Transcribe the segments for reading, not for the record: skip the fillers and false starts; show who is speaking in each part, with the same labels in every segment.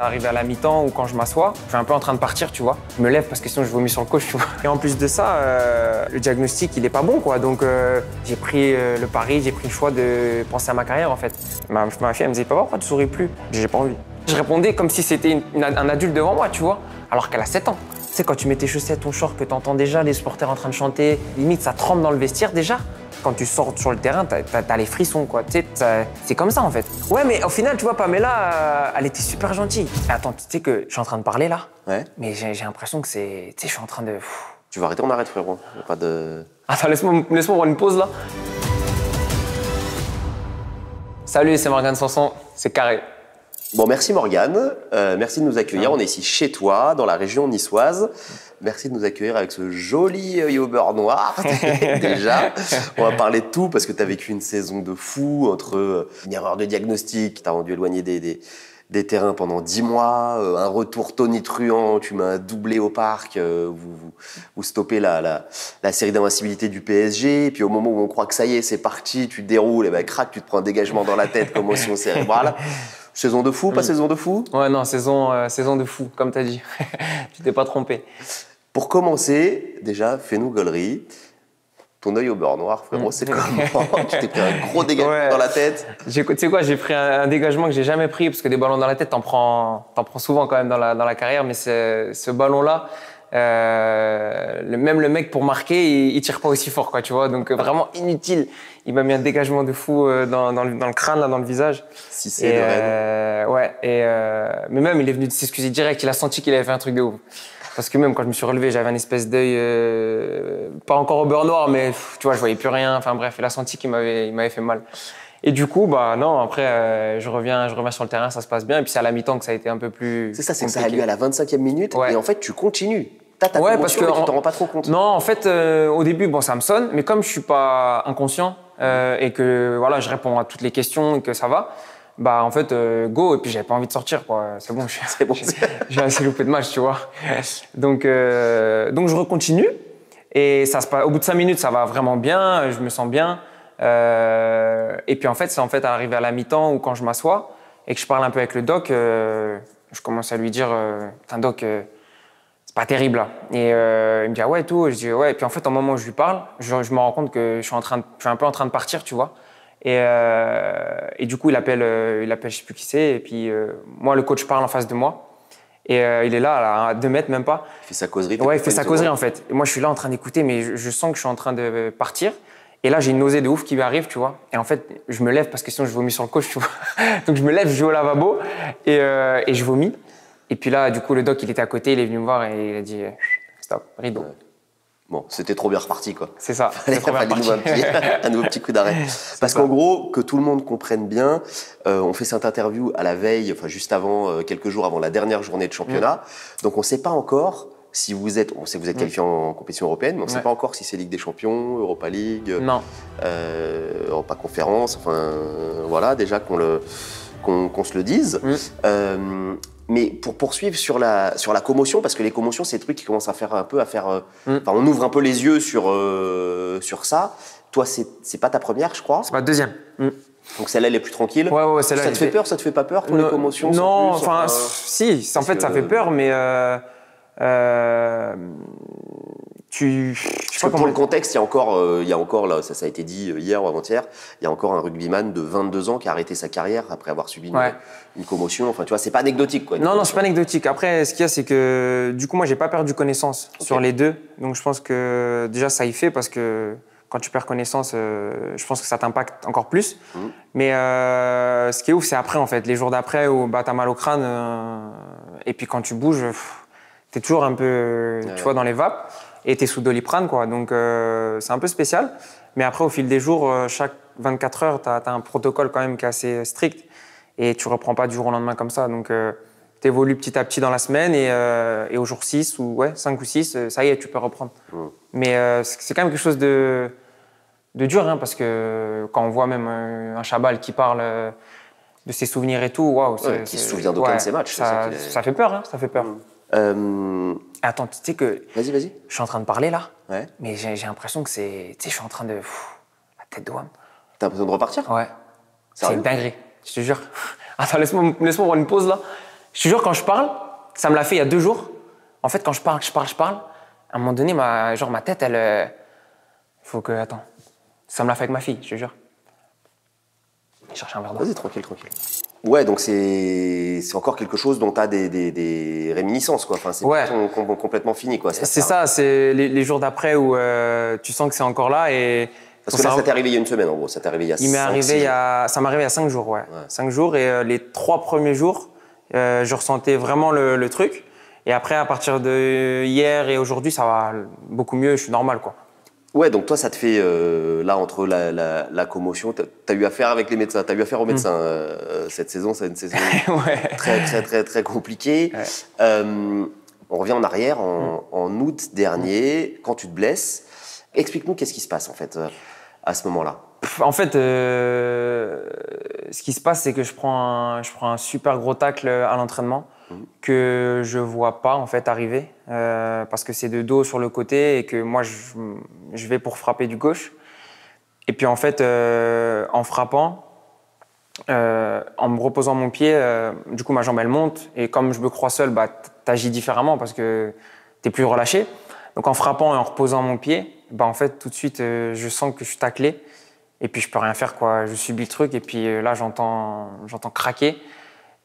Speaker 1: Arrivé à la mi-temps ou quand je m'assois, je suis un peu en train de partir, tu vois. Je me lève parce que sinon je vomis sur le coach, tu vois. Et en plus de ça, le diagnostic, il est pas bon, quoi. Donc j'ai pris le pari, j'ai pris le choix de penser à ma carrière, en fait. Ma fille, elle me disait, papa, pourquoi tu souris plus? J'ai pas envie. Je répondais comme si c'était un adulte devant moi, tu vois, alors qu'elle a 7 ans. Tu sais, quand tu mets tes chaussettes, ton short, que t'entends déjà les supporters en train de chanter, limite ça tremble dans le vestiaire déjà. Quand tu sors sur le terrain, t'as les frissons, quoi. Tu sais, c'est comme ça, en fait. Ouais, mais au final, tu vois, Pamela, elle était super gentille. Attends, tu sais que je suis en train de parler, là?
Speaker 2: Ouais.
Speaker 1: Mais j'ai l'impression que c'est... Tu sais, je suis en train de...
Speaker 2: Tu vas arrêter, on arrête, frérot. Y a pas de...
Speaker 1: Attends, laisse-moi prendre une pause, là. Salut, c'est Morgane Sanson, c'est Carré.
Speaker 2: Bon, merci Morgane, merci de nous accueillir.
Speaker 1: Ouais.
Speaker 2: On est ici chez toi, dans la région niçoise. Merci de nous accueillir avec ce joli œil au beurre noir, déjà. On va parler de tout parce que tu as vécu une saison de fou entre une erreur de diagnostic qui t'a rendu éloigné des terrains pendant 10 mois, un retour tonitruant, tu m'as doublé au parc, vous stoppez la série d'invincibilité du PSG, et puis au moment où on croit que ça y est, c'est parti, tu déroules, et ben crac, tu te prends un dégagement dans la tête, commotion cérébrale. Saison de fou, pas saison de fou?
Speaker 1: Ouais, non, saison de fou, comme t'as dit. Tu t'es pas trompé.
Speaker 2: Pour commencer, déjà, fais-nous gaulerie. Ton œil au beurre noir, frérot, c'est comment? Tu t'es pris un gros dégagement dans la tête?
Speaker 1: Tu sais quoi, j'ai pris un dégagement que j'ai jamais pris, parce que des ballons dans la tête, t'en prends souvent quand même dans la carrière, mais ce ballon-là, même le mec pour marquer, il tire pas aussi fort, quoi, tu vois, donc vraiment inutile. Il m'a mis un dégagement de fou dans le crâne, là, dans le visage.
Speaker 2: Si c'est de Rennes.
Speaker 1: Ouais, mais même, il est venu de s'excuser direct, il a senti qu'il avait fait un truc de ouf. Parce que même quand je me suis relevé, j'avais un espèce d'œil, pas encore au beurre noir, mais tu vois, je voyais plus rien. Enfin bref, il a senti qu'il m'avait fait mal. Et du coup, bah non, après, je reviens sur le terrain, ça se passe bien. Et puis c'est à la mi-temps que ça a été un peu plus.
Speaker 2: C'est ça, c'est que ça a lieu à la 25e minute,
Speaker 1: Ouais.
Speaker 2: Et en fait, tu continues. T'as ta
Speaker 1: Ouais,
Speaker 2: commotion, mais tu t'en rends pas trop compte.
Speaker 1: Non, en fait, au début, bon, ça me sonne, mais comme je suis pas inconscient et que voilà, je réponds à toutes les questions et que ça va. Bah en fait go, et puis j'avais pas envie de sortir, quoi. C'est bon,
Speaker 2: C'est bon.
Speaker 1: j'ai assez loupé de match, tu vois. Donc je recontinue et ça se passe, au bout de 5 minutes ça va vraiment bien, je me sens bien, et puis en fait c'est arrivé à la mi-temps ou quand je m'assois et que je parle un peu avec le doc, je commence à lui dire putain doc, c'est pas terrible là. Et il me dit ah ouais et tout, je dis ouais, et puis en fait au moment où je lui parle, je me rends compte que je suis un peu en train de partir, tu vois. Et du coup, il appelle, je sais plus qui c'est. Et puis, moi, le coach parle en face de moi. Et il est là, à 2 mètres, même pas.
Speaker 2: Il fait sa causerie.
Speaker 1: Ouais, il fait sa causerie, en fait. Et moi, je suis là en train d'écouter, mais je sens que je suis en train de partir. Et là, j'ai une nausée de ouf qui m'arrive, tu vois. Et en fait, je me lève parce que sinon, je vomis sur le coach, tu vois. Donc, je me lève, je vais au lavabo et je vomis. Et puis là, du coup, le doc, il était à côté, il est venu me voir et il a dit stop, rideau.
Speaker 2: Ouais. Bon, c'était trop bien reparti, quoi.
Speaker 1: C'est ça.
Speaker 2: Il fallait un nouveau petit coup d'arrêt. Parce qu'en gros, que tout le monde comprenne bien, on fait cette interview à la veille, enfin juste avant, quelques jours avant la dernière journée de championnat. Donc on ne sait pas encore si on sait que vous êtes qualifié en compétition européenne, mais on ne sait pas encore si c'est Ligue des Champions, Europa League, Europa Conférence, enfin voilà, déjà qu'on se le dise. Mais pour poursuivre sur la commotion, parce que les commotions, c'est des trucs qui commencent à faire. Enfin, on ouvre un peu les yeux sur ça. Toi, c'est pas ta première, je crois.
Speaker 1: C'est ma deuxième.
Speaker 2: Donc celle-là, elle est plus tranquille.
Speaker 1: Ouais, celle-là.
Speaker 2: Ça te fait peur, ça te fait pas peur, toi, les commotions?
Speaker 1: Non, enfin, si, en fait, ça fait peur, mais
Speaker 2: pour le contexte, il y a encore là, ça a été dit hier ou avant-hier, il y a encore un rugbyman de 22 ans qui a arrêté sa carrière après avoir subi une commotion. Enfin, tu vois, c'est pas anecdotique, quoi.
Speaker 1: Non, c'est pas anecdotique. Après, ce qu'il y a, c'est que du coup, moi, j'ai pas perdu connaissance sur les deux. Donc, je pense que déjà, ça y fait parce que quand tu perds connaissance, je pense que ça t'impacte encore plus. Mais ce qui est ouf, c'est après, en fait, les jours d'après où t'as mal au crâne et puis quand tu bouges, t'es toujours un peu, tu vois, dans les vapes. Et t'es sous Doliprane, quoi. Donc, c'est un peu spécial. Mais après, au fil des jours, chaque 24 heures, t'as un protocole quand même qui est assez strict. Et tu reprends pas du jour au lendemain comme ça. Donc, t'évolues petit à petit dans la semaine. Et au jour 6, 5 ou 6, ça y est, tu peux reprendre. Mais c'est quand même quelque chose de dur, hein, parce que quand on voit même un Chabal qui parle de ses souvenirs et tout, waouh.
Speaker 2: Qui se souvient d'aucun de ses matchs.
Speaker 1: Ça fait peur, hein, ça fait peur. Attends, tu sais que.
Speaker 2: Vas-y.
Speaker 1: Je suis en train de parler là,
Speaker 2: mais
Speaker 1: j'ai l'impression que c'est. Tu sais, je suis en train de. La tête de WAM.
Speaker 2: T'as l'impression de repartir?
Speaker 1: Ouais.
Speaker 2: Sérieux?
Speaker 1: C'est une dinguerie, je te jure. Attends, laisse-moi prendre une pause là. Je te jure, quand je parle, ça me l'a fait il y a 2 jours. En fait, quand je parle, à un moment donné, ma tête, elle... faut que... Attends. Ça me l'a fait avec ma fille, je te jure. Je cherche un verre d'eau.
Speaker 2: Vas-y, tranquille. Ouais, donc c'est encore quelque chose dont tu as des réminiscences, quoi. Enfin, c'est complètement fini, quoi.
Speaker 1: C'est ça, c'est les jours d'après où tu sens que c'est encore là et...
Speaker 2: Parce que là, ça t'est arrivé il y a une semaine, en gros. Ça t'est arrivé il y a 5 jours.
Speaker 1: Ça m'est arrivé il y a 5 jours, ouais. 5 jours et les 3 premiers jours, je ressentais vraiment le truc. Et après, à partir de hier et aujourd'hui, ça va beaucoup mieux, je suis normal, quoi.
Speaker 2: Ouais, donc toi, ça te fait, là, entre la commotion, t'as eu affaire avec les médecins, t'as eu affaire aux médecins cette saison, c'est une saison très compliquée. Ouais. On revient en arrière, en août dernier, quand tu te blesses. Explique-nous qu'est-ce qui se passe, en fait, à ce moment-là.
Speaker 1: En fait, ce qui se passe, c'est que je prends un super gros tacle à l'entraînement que je vois pas en fait arriver parce que c'est de dos sur le côté et que moi je vais pour frapper du gauche. Et puis en fait, en frappant, en me reposant mon pied, du coup ma jambe elle monte et comme je me crois seul, bah t'agis différemment parce que t'es plus relâché. Donc en frappant et en reposant mon pied, bah en fait tout de suite je sens que je suis taclé. Et puis je peux rien faire, quoi. Je subis le truc et puis là j'entends craquer.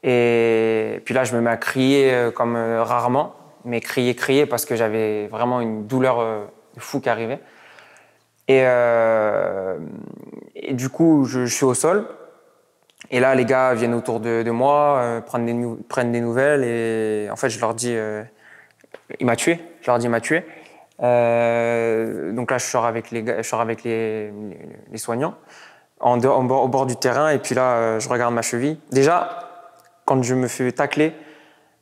Speaker 1: Et puis là je me mets à crier comme rarement, mais crier parce que j'avais vraiment une douleur de fou qui arrivait. Et du coup je suis au sol. Et là les gars viennent autour de moi, prennent des nouvelles et en fait je leur dis il m'a tué. Je leur dis il m'a tué. Donc là, je sors avec les soignants au bord du terrain et puis là, je regarde ma cheville. Déjà, quand je me fais tacler,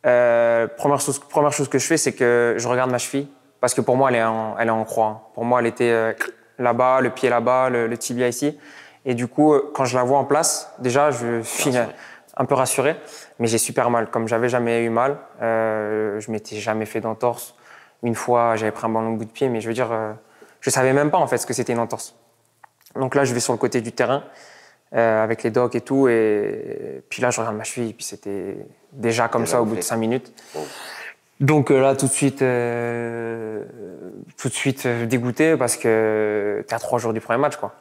Speaker 1: première chose que je fais, c'est que je regarde ma cheville parce que pour moi, elle est en croix. Pour moi, elle était là-bas, le pied là-bas, le tibia ici. Et du coup, quand je la vois en place, déjà, je suis un peu rassuré, mais j'ai super mal. Comme j'avais jamais eu mal, je m'étais jamais fait d'entorse. Une fois, j'avais pris un ballon au bout de pied, mais je veux dire, je savais même pas en fait ce que c'était une entorse. Donc là, je vais sur le côté du terrain avec les docs et tout, et puis là, je regarde ma cheville, et puis c'était déjà comme ça au bout de 5 minutes. Bon. Donc là, tout de suite dégoûté parce que t'es à 3 jours du premier match, quoi.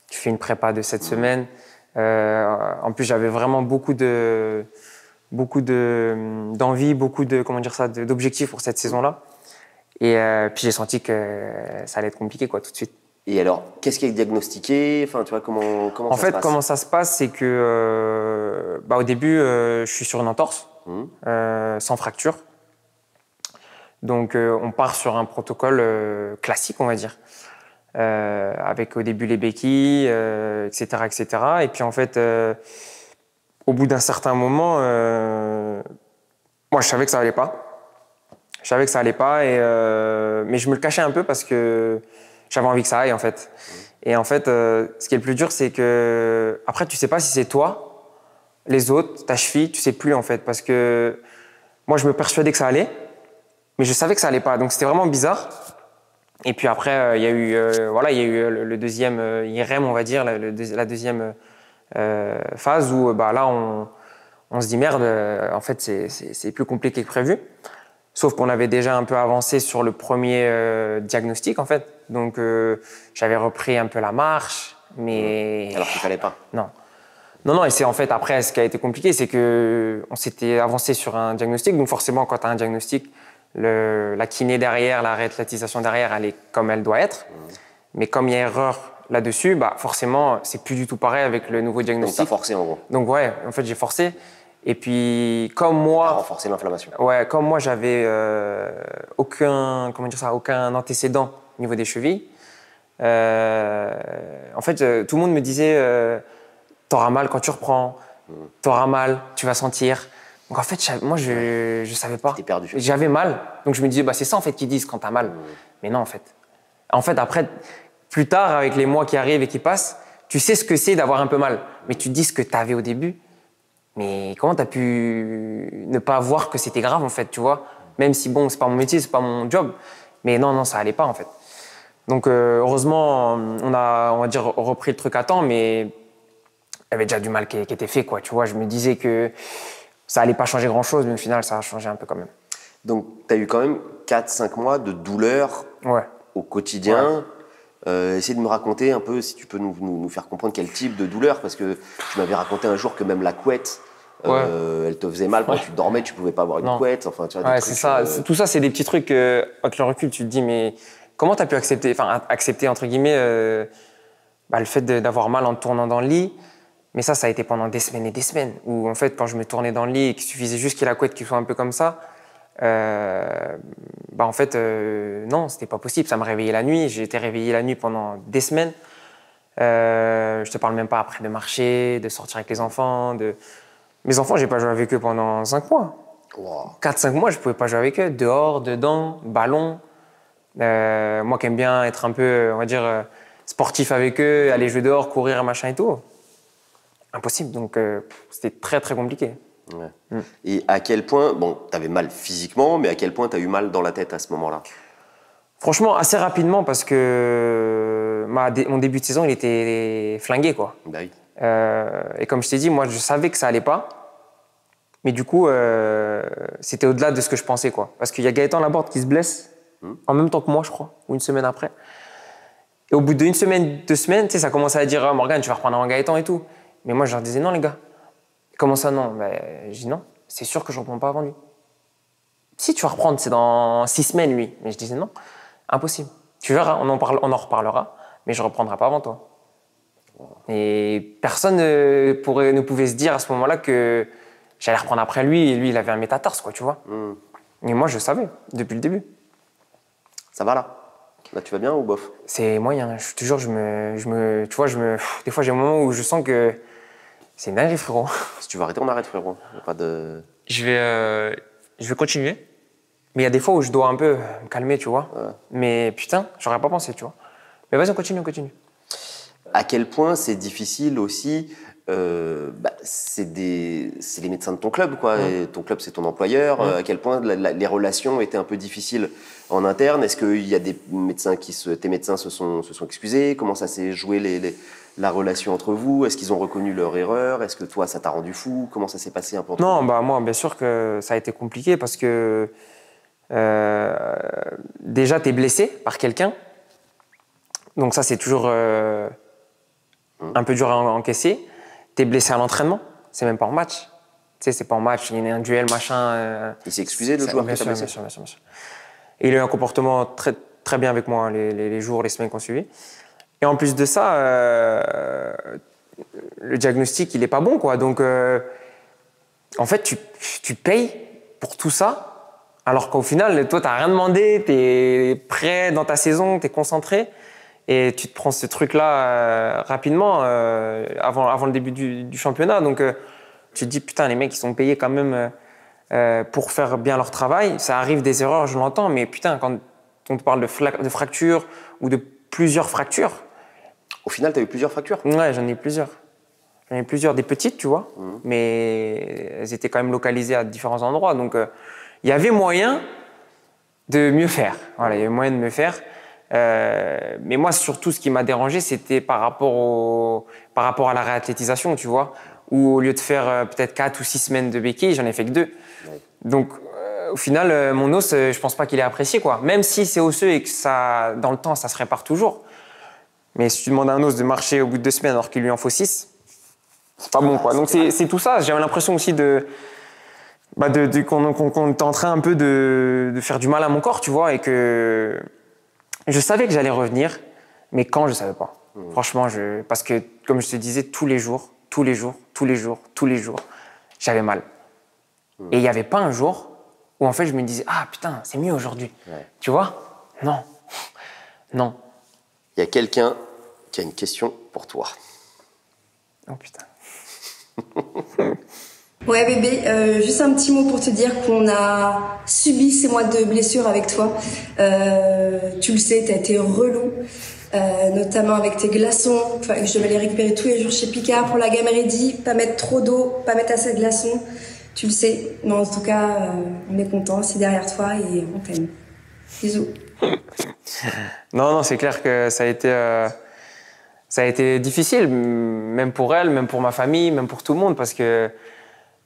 Speaker 1: Tu fais une prépa de 7 semaines. En plus, j'avais vraiment beaucoup d'envie, d'objectifs pour cette saison-là. Et puis j'ai senti que ça allait être compliqué, quoi, tout de suite.
Speaker 2: Et alors, qu'est-ce qui est diagnostiqué? Enfin, tu vois, comment
Speaker 1: en fait, comment ça se passe, c'est que au début, je suis sur une entorse, sans fracture. Donc, on part sur un protocole classique, on va dire, avec au début les béquilles, etc. Et puis en fait, au bout d'un certain moment, moi, je savais que ça allait pas. Mais je me le cachais un peu parce que j'avais envie que ça aille, en fait. Et en fait, ce qui est le plus dur, c'est que après, tu sais pas si c'est toi, les autres, ta cheville, tu sais plus, en fait. Parce que moi, je me persuadais que ça allait, mais je savais que ça allait pas. Donc, c'était vraiment bizarre. Et puis après, il y a eu le deuxième IRM, on va dire, la deuxième phase où là, on se dit merde, en fait, c'est plus compliqué que prévu. Sauf qu'on avait déjà un peu avancé sur le premier diagnostic, en fait. Donc, j'avais repris un peu la marche, mais...
Speaker 2: Alors qu'il fallait pas.
Speaker 1: Non, et c'est en fait, après, ce qui a été compliqué, c'est qu'on s'était avancé sur un diagnostic. Donc, forcément, quand tu as un diagnostic, la kiné derrière, la réathlétisation derrière, elle est comme elle doit être. Mais comme il y a erreur là-dessus, forcément, c'est plus du tout pareil avec le nouveau diagnostic.
Speaker 2: Donc, tu as forcé, en gros.
Speaker 1: Donc, ouais, en fait, j'ai forcé. Et puis, comme moi...
Speaker 2: renforcer l'inflammation.
Speaker 1: Ouais, comme moi, j'avais aucun antécédent au niveau des chevilles. En fait, tout le monde me disait t'auras mal quand tu reprends, t'auras mal, tu vas sentir. Donc en fait, moi, je savais pas.
Speaker 2: T'es perdu.
Speaker 1: J'avais mal, donc je me disais c'est ça en fait qu'ils disent quand t'as mal. Mais non, en fait. Après, plus tard, avec les mois qui arrivent et qui passent, tu sais ce que c'est d'avoir un peu mal. Mais tu dis ce que t'avais au début. Mais comment t'as pu ne pas voir que c'était grave, en fait, tu vois? Même si, bon, c'est pas mon métier, c'est pas mon job. Mais non, ça allait pas, en fait. Donc, heureusement, on va dire, repris le truc à temps, mais il y avait déjà du mal qui était fait, quoi. Tu vois, je me disais que ça allait pas changer grand-chose, mais au final, ça a changé un peu quand même.
Speaker 2: Donc, tu as eu quand même 4-5 mois de douleur au quotidien. Essaye de me raconter un peu, si tu peux nous faire comprendre quel type de douleur, parce que tu m'avais raconté un jour que même la couette, elle te faisait mal quand tu dormais, tu pouvais pas avoir une couette. Enfin, tu vois,
Speaker 1: c'est ça. Tout ça, c'est des petits trucs avec le recul, tu te dis, mais comment tu as pu accepter entre guillemets, le fait d'avoir mal en te tournant dans le lit. Mais ça a été pendant des semaines et des semaines, où en fait, quand je me tournais dans le lit et qu'il suffisait juste qu'il y ait la couette qui soit un peu comme ça, en fait, non, c'était pas possible. Ça me réveillait la nuit. J'ai été réveillé la nuit pendant des semaines. Je te parle même pas après de marcher, de sortir avec les enfants. Mes enfants, j'ai pas joué avec eux pendant 5 mois.
Speaker 2: Wow.
Speaker 1: 4-5 mois, je pouvais pas jouer avec eux. Dehors, dedans, ballon. Moi qui aime bien être un peu, on va dire, sportif avec eux, aller jouer dehors, courir, machin et tout. Impossible. Donc, c'était très, très compliqué.
Speaker 2: Ouais. Et à quel point, bon, tu avais mal physiquement, mais à quel point tu as eu mal dans la tête à ce moment-là?
Speaker 1: Franchement, assez rapidement, parce que mon début de saison, il était flingué, quoi.
Speaker 2: Bah oui.
Speaker 1: Et comme je t'ai dit, moi, je savais que ça allait pas. Mais du coup, c'était au-delà de ce que je pensais, quoi. Parce qu'il y a Gaëtan Laborde qui se blesse en même temps que moi, je crois, ou une semaine après. Et au bout d'une semaine, 2 semaines, tu sais, ça commençait à dire « Morgane, tu vas reprendre avant Gaëtan et tout ». Mais moi, je leur disais « Non, les gars ». Comment ça, non? Je dis non, c'est sûr que je ne reprends pas avant lui. Si tu vas reprendre, c'est dans 6 semaines, lui. Mais je disais non, impossible. Tu verras, on en reparlera, mais je ne reprendrai pas avant toi. Et personne ne pouvait se dire à ce moment-là que j'allais reprendre après lui, et lui, il avait un métatarse, quoi, tu vois. Et moi, je savais, depuis le début.
Speaker 2: Ça va là? Là, tu vas bien ou bof?
Speaker 1: C'est moyen, je te jure, tu vois, des fois, j'ai un moment où je sens que c'est une dinguerie, frérot.
Speaker 2: Si tu veux arrêter, on arrête, frérot. Y a pas de...
Speaker 1: Je vais continuer. Mais il y a des fois où je dois un peu me calmer, tu vois. Ouais. Mais putain, j'aurais pas pensé, tu vois. Mais vas-y, on continue.
Speaker 2: À quel point c'est difficile aussi, c'est les médecins de ton club, quoi. Et ton club, c'est ton employeur. À quel point les relations étaient un peu difficiles en interne? Est-ce qu'il y a des médecins tes médecins se sont excusés? Comment ça s'est joué la relation entre vous? Est-ce qu'ils ont reconnu leur erreur? Est-ce que toi, ça t'a rendu fou? Comment ça s'est passé un peu entre vous?
Speaker 1: Non, moi, bien sûr que ça a été compliqué parce que déjà, tu es blessé par quelqu'un. Donc ça, c'est toujours un peu dur à encaisser. Tu es blessé à l'entraînement, c'est même pas en match. Tu sais, c'est pas en match, il y a un duel, machin.
Speaker 2: Il s'est excusé, le joueur qui t'a blessé?
Speaker 1: Bien sûr. Et il a eu un comportement très, très bien avec moi les jours, les semaines qu'on suivait. Et en plus de ça, le diagnostic, il est pas bon, quoi. Donc, en fait, tu payes pour tout ça, alors qu'au final, toi, t'as rien demandé, t'es prêt dans ta saison, t'es concentré, et tu te prends ce truc-là rapidement, avant le début du championnat. Donc, tu te dis, putain, les mecs, ils sont payés quand même pour faire bien leur travail. Ça arrive des erreurs, je l'entends, mais putain, quand on te parle de fractures ou de plusieurs fractures.
Speaker 2: Au final, tu as eu plusieurs fractures?
Speaker 1: Ouais, j'en ai plusieurs. Des petites, tu vois, mais elles étaient quand même localisées à différents endroits. Donc, il y avait moyen de mieux faire. Voilà, il y avait moyen de mieux faire. Mais moi, surtout, ce qui m'a dérangé, c'était par rapport à la réathlétisation, tu vois, où au lieu de faire peut-être 4 ou 6 semaines de béquille, j'en ai fait que 2. Ouais. Donc, au final, mon os, je pense pas qu'il ait apprécié, quoi. Même si c'est osseux et que ça, dans le temps, ça se répare toujours. Mais si tu demandes à un os de marcher au bout de 2 semaines alors qu'il lui en faut 6, c'est pas bon, quoi. Donc, c'est tout ça. J'avais l'impression aussi qu'on était en train un peu de faire du mal à mon corps, tu vois, et que je savais que j'allais revenir, mais quand, je savais pas. Franchement, parce que, comme je te disais, tous les jours, j'avais mal. Et il n'y avait pas un jour où, en fait, je me disais « Ah, putain, c'est mieux aujourd'hui. Ouais. » Tu vois? Non.
Speaker 2: Il y a quelqu'un qui a une question pour toi.
Speaker 1: Oh, putain.
Speaker 3: Ouais bébé, juste un petit mot pour te dire qu'on a subi ces mois de blessures avec toi. Tu le sais, t'as été relou, notamment avec tes glaçons. Enfin, je devais les récupérer tous les jours chez Picard pour la gamme Ready, pas mettre trop d'eau, pas mettre assez de glaçons. Tu le sais, mais en tout cas, on est content, c'est derrière toi et on t'aime. Bisous.
Speaker 1: Non, c'est clair que ça a été difficile, même pour elle, même pour ma famille, même pour tout le monde, parce que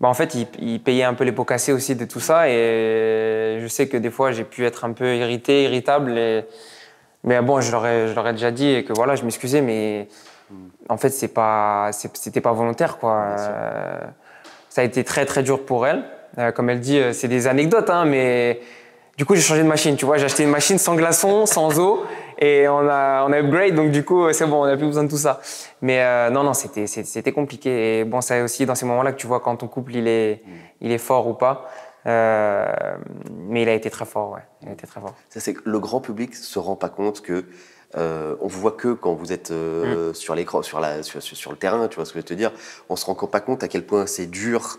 Speaker 1: bah, en fait, il payait un peu les pots cassés aussi de tout ça. Et je sais que des fois, j'ai pu être un peu irritable. Mais bon, je leur ai déjà dit et que voilà, je m'excusais, mais en fait, c'était pas volontaire, quoi. Ça a été très, très dur pour elle. Comme elle dit, c'est des anecdotes, hein, mais du coup, j'ai changé de machine, tu vois. J'ai acheté une machine sans glaçons, sans eau, et on a upgrade, donc du coup, c'est bon, on n'a plus besoin de tout ça. Mais non, c'était compliqué. Et bon, c'est aussi dans ces moments-là que tu vois quand ton couple, il est fort ou pas. Mais il a été très fort, ouais. Il a été très fort.
Speaker 2: Ça, c'est que le grand public se rend pas compte que on vous voit que quand vous êtes sur l'écran, sur le terrain, tu vois ce que je veux te dire. On se rend pas compte à quel point c'est dur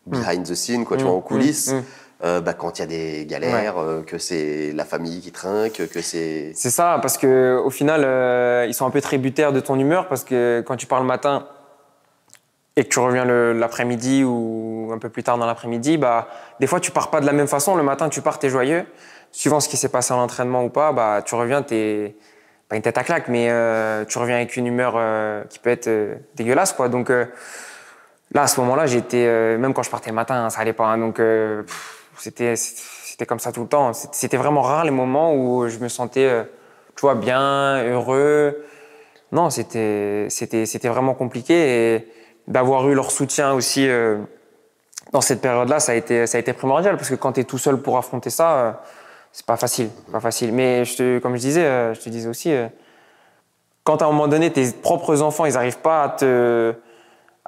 Speaker 2: behind the scene, quoi, tu vois, en coulisses. Quand il y a des galères, que c'est la famille qui trinque, que c'est...
Speaker 1: C'est ça, parce qu'au final, ils sont un peu tributaires de ton humeur, parce que quand tu pars le matin et que tu reviens l'après-midi ou un peu plus tard dans l'après-midi, bah, des fois, tu pars pas de la même façon. Le matin, tu pars, t'es joyeux. Suivant ce qui s'est passé à l'entraînement ou pas, bah, tu reviens, t'es pas une tête à claque, mais tu reviens avec une humeur qui peut être dégueulasse, quoi. Donc là, à ce moment-là, même quand je partais le matin, ça allait pas. Hein, donc c'était comme ça tout le temps. C'était vraiment rare les moments où je me sentais, tu vois, bien, heureux. Non, c'était vraiment compliqué. Et d'avoir eu leur soutien aussi dans cette période-là, ça a été primordial, parce que quand tu es tout seul pour affronter ça, c'est pas facile. Mais comme je te disais aussi, quand à un moment donné, tes propres enfants, ils n'arrivent pas à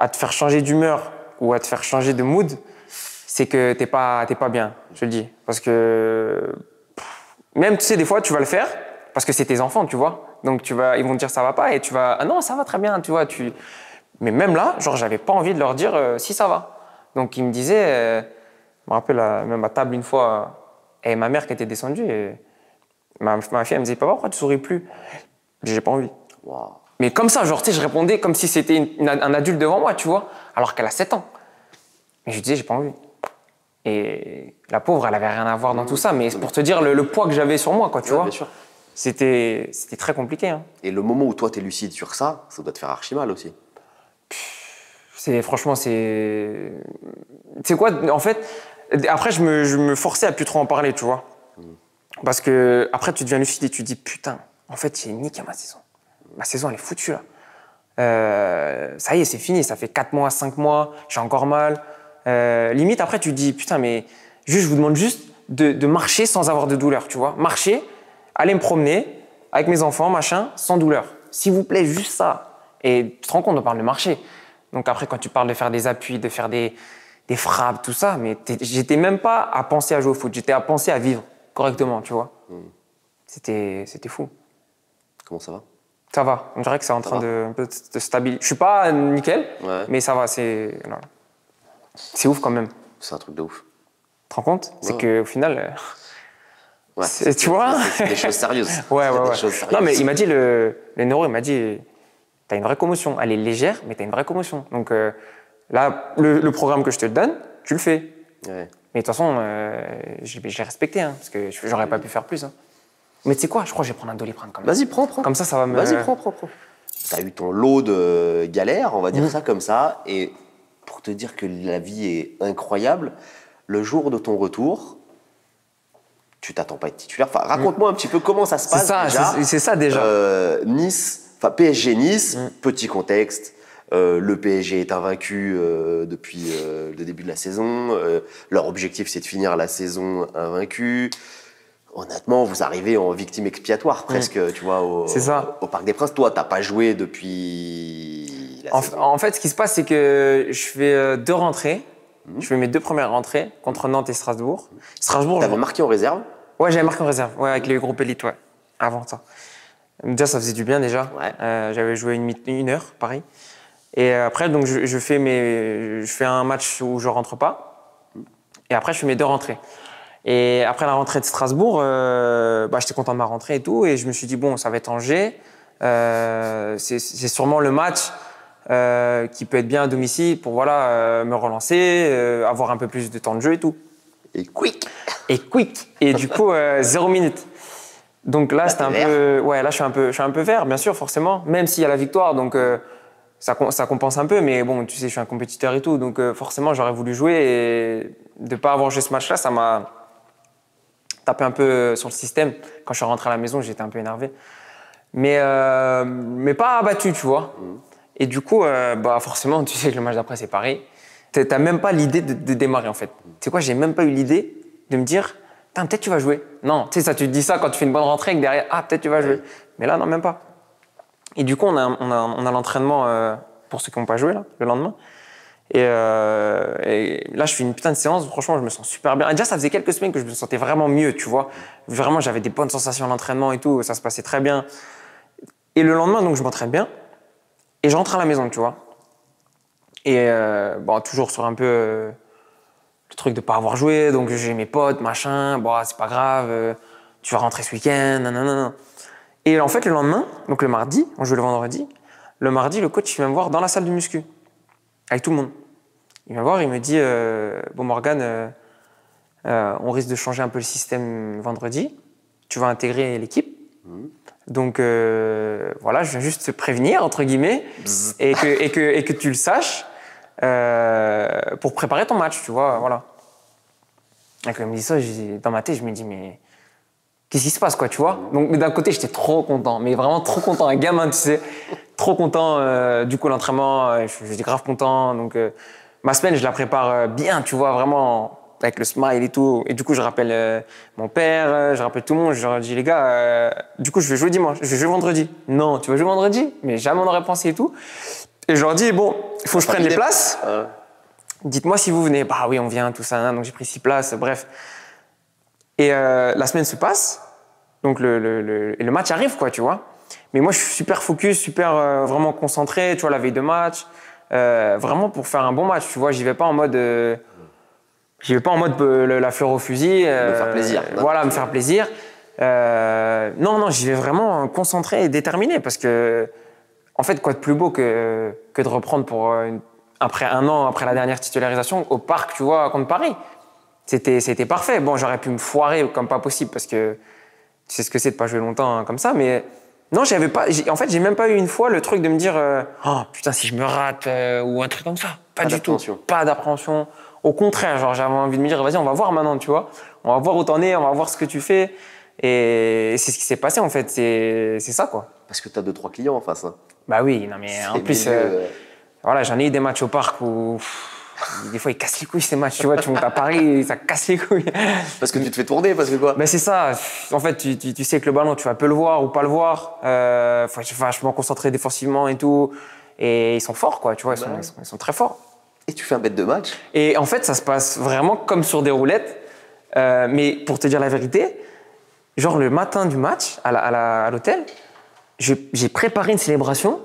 Speaker 1: te faire changer d'humeur ou à te faire changer de mood, c'est que t'es pas bien, je le dis. Parce que même, tu sais, des fois, tu vas le faire parce que c'est tes enfants, tu vois. Donc ils vont te dire ça va pas et tu vas, ah non, ça va très bien, tu vois. Mais même là, genre, j'avais pas envie de leur dire si ça va. Donc ils me disaient, je me rappelle même à table une fois, et ma mère qui était descendue, et ma fille elle me disait, papa, pourquoi tu souris plus? J'ai pas envie.
Speaker 2: Wow.
Speaker 1: Mais comme ça, genre, tu sais, je répondais comme si c'était un adulte devant moi, tu vois, alors qu'elle a 7 ans. Mais je disais, j'ai pas envie. Et la pauvre, elle avait rien à voir dans tout ça, mais c'est pour te dire le poids que j'avais sur moi, quoi, tu vois.
Speaker 2: Bien sûr.
Speaker 1: C'était très compliqué. Hein.
Speaker 2: Et le moment où toi, t'es lucide sur ça, ça doit te faire archi mal aussi.
Speaker 1: Franchement, c'est quoi, en fait, après, je me forçais à plus trop en parler, tu vois. Parce que après, tu deviens lucide et tu te dis, putain, en fait, j'ai niqué ma saison. Ma saison, elle est foutue, là. Ça y est, c'est fini. Ça fait 4 mois, 5 mois, j'ai encore mal. Limite, après, tu te dis, putain, mais je vous demande juste de marcher sans avoir de douleur, tu vois. Marcher, aller me promener avec mes enfants, machin, sans douleur. S'il vous plaît, juste ça. Et tu te rends compte, on parle de marcher. Donc après, quand tu parles de faire des appuis, de faire des frappes, tout ça, mais j'étais même pas à penser à jouer au foot. J'étais à penser à vivre correctement, tu vois. C'était fou.
Speaker 2: Comment ça va?
Speaker 1: Ça va. On dirait que c'est en train de stabiliser. Je suis pas nickel, mais ça va. C'est ouf quand même.
Speaker 2: C'est un truc de ouf.
Speaker 1: Tu te rends compte? C'est qu'au final, tu vois,
Speaker 2: c'est des choses sérieuses.
Speaker 1: Ouais.
Speaker 2: Des choses sérieuses.
Speaker 1: Non, mais il m'a dit, le neuro, il m'a dit, t'as une vraie commotion. Elle est légère, mais t'as une vraie commotion. Donc là, le programme que je te donne, tu le fais.
Speaker 2: Ouais.
Speaker 1: Mais de toute façon, je l'ai respecté, hein, parce que j'aurais pas pu faire plus. Hein. Mais tu sais quoi? Je crois que je vais prendre un Doliprane quand même.
Speaker 2: Vas-y, prends.
Speaker 1: Comme ça va me...
Speaker 2: Vas-y, prends. T'as eu ton lot de galères, on va dire ça comme ça, et pour te dire que la vie est incroyable, le jour de ton retour, tu t'attends pas à être titulaire. Enfin, raconte-moi un petit peu comment ça se passe déjà.
Speaker 1: C'est ça déjà.
Speaker 2: Nice, enfin PSG Nice, petit contexte. Le PSG est invaincu depuis le début de la saison. Leur objectif, c'est de finir la saison invaincu. Honnêtement, vous arrivez en victime expiatoire presque, tu vois, au Parc des Princes. Toi, t'as pas joué depuis la saison.
Speaker 1: En fait, ce qui se passe, c'est que je fais 2 rentrées. Je fais mes 2 premières rentrées contre Nantes et Strasbourg.
Speaker 2: T'avais marqué en réserve?
Speaker 1: Ouais, j'avais marqué en réserve, avec les groupes élites, avant ça. Déjà, ça faisait du bien déjà.
Speaker 2: Ouais.
Speaker 1: J'avais joué une heure, pareil. Et après, donc, je fais un match où je rentre pas. Et après, je fais mes 2 rentrées. Et après la rentrée de Strasbourg, j'étais content de ma rentrée et tout. Et je me suis dit, bon, ça va être Angers. C'est sûrement le match qui peut être bien à domicile pour me relancer, avoir un peu plus de temps de jeu et tout.
Speaker 2: Et quick.
Speaker 1: Et du coup, 0 minute. Donc là, c'était un peu... Ouais, là, je suis un peu vert, bien sûr, forcément. Même s'il y a la victoire. Donc ça compense un peu, mais bon, tu sais, je suis un compétiteur et tout, donc forcément, j'aurais voulu jouer et de ne pas avoir joué ce match-là, ça m'a tapé un peu sur le système. Quand je suis rentré à la maison, j'étais un peu énervé. Mais pas abattu, tu vois. Et du coup, forcément, tu sais que le match d'après, c'est pareil. T'as même pas l'idée de démarrer, en fait. Tu sais quoi, j'ai même pas eu l'idée de me dire, peut-être tu vas jouer. Non, tu sais, ça, tu te dis ça quand tu fais une bonne rentrée et que derrière, peut-être tu vas jouer. Mais là, non, même pas. Et du coup, on a l'entraînement pour ceux qui n'ont pas joué, là, le lendemain. Et là, je fais une putain de séance. Franchement, je me sens super bien. Et déjà, ça faisait quelques semaines que je me sentais vraiment mieux, tu vois. Vraiment, j'avais des bonnes sensations à l'entraînement et tout. Ça se passait très bien. Et le lendemain, donc, je m'entraîne bien. Et je rentre à la maison, tu vois. Et toujours sur un peu le truc de pas avoir joué. Donc, j'ai mes potes, machin. C'est pas grave. Tu vas rentrer ce week-end. Nanana. Et en fait, le lendemain, donc le mardi, on joue le vendredi. Le mardi, le coach, il vient me voir dans la salle de muscu. Avec tout le monde. Il vient me voir, il me dit bon, Morgan, on risque de changer un peu le système vendredi. Tu vas intégrer l'équipe. Donc voilà, je viens juste te prévenir, entre guillemets, et que tu le saches pour préparer ton match, tu vois, voilà. Et quand il me dit ça, dans ma tête, je me dis, mais qu'est-ce qui se passe, quoi, tu vois? Donc, d'un côté, j'étais trop content, mais vraiment trop content, un gamin, tu sais, trop content. Du coup, l'entraînement, j'étais grave content. Donc, ma semaine, je la prépare bien, tu vois, vraiment avec le smile et tout. Et du coup, je rappelle mon père, je rappelle tout le monde. Je leur dis, les gars, du coup, je vais jouer dimanche, je vais jouer vendredi. Non, tu vas jouer vendredi? Mais jamais on aurait pensé et tout. Et je leur dis, bon, il faut que je prenne les places. Dites-moi si vous venez. Bah oui, on vient, tout ça. Donc, j'ai pris 6 places, bref. Et la semaine se passe, donc le match arrive, quoi, tu vois. Mais moi, je suis super focus, super vraiment concentré, tu vois, la veille de match, vraiment pour faire un bon match, tu vois. J'y vais pas en mode la fleur au fusil.
Speaker 2: Me faire plaisir.
Speaker 1: Voilà, me faire plaisir. Non, j'y vais vraiment concentré et déterminé parce que, en fait, quoi de plus beau que de reprendre après un an, après la dernière titularisation, au parc, tu vois, contre Paris. C'était parfait. Bon, j'aurais pu me foirer comme pas possible parce que tu sais ce que c'est de pas jouer longtemps comme ça, mais non, en fait, j'ai même pas eu une fois le truc de me dire oh putain, si je me rate ou un truc comme ça. Pas du tout. Pas d'appréhension. Au contraire, genre j'avais envie de me dire vas-y, on va voir maintenant, tu vois. On va voir où t'en es, on va voir ce que tu fais. Et c'est ce qui s'est passé en fait. C'est ça, quoi.
Speaker 2: Parce que t'as 2-3 clients en face. Hein.
Speaker 1: Bah oui, non mais en plus, voilà, j'en ai eu des matchs au parc où. Des fois, ils cassent les couilles ces matchs, tu vois, tu montes à Paris, ça casse les couilles.
Speaker 2: Parce que tu te fais tourner, parce que quoi?
Speaker 1: Ben c'est ça. En fait, tu sais que le ballon, tu vas peu le voir ou pas le voir. Faut être vachement concentré défensivement et tout. Et ils sont forts, quoi, tu vois, ils sont très forts.
Speaker 2: Et tu fais un bête de match?
Speaker 1: Et en fait, ça se passe vraiment comme sur des roulettes. Mais pour te dire la vérité, genre le matin du match, à l'hôtel, j'ai préparé une célébration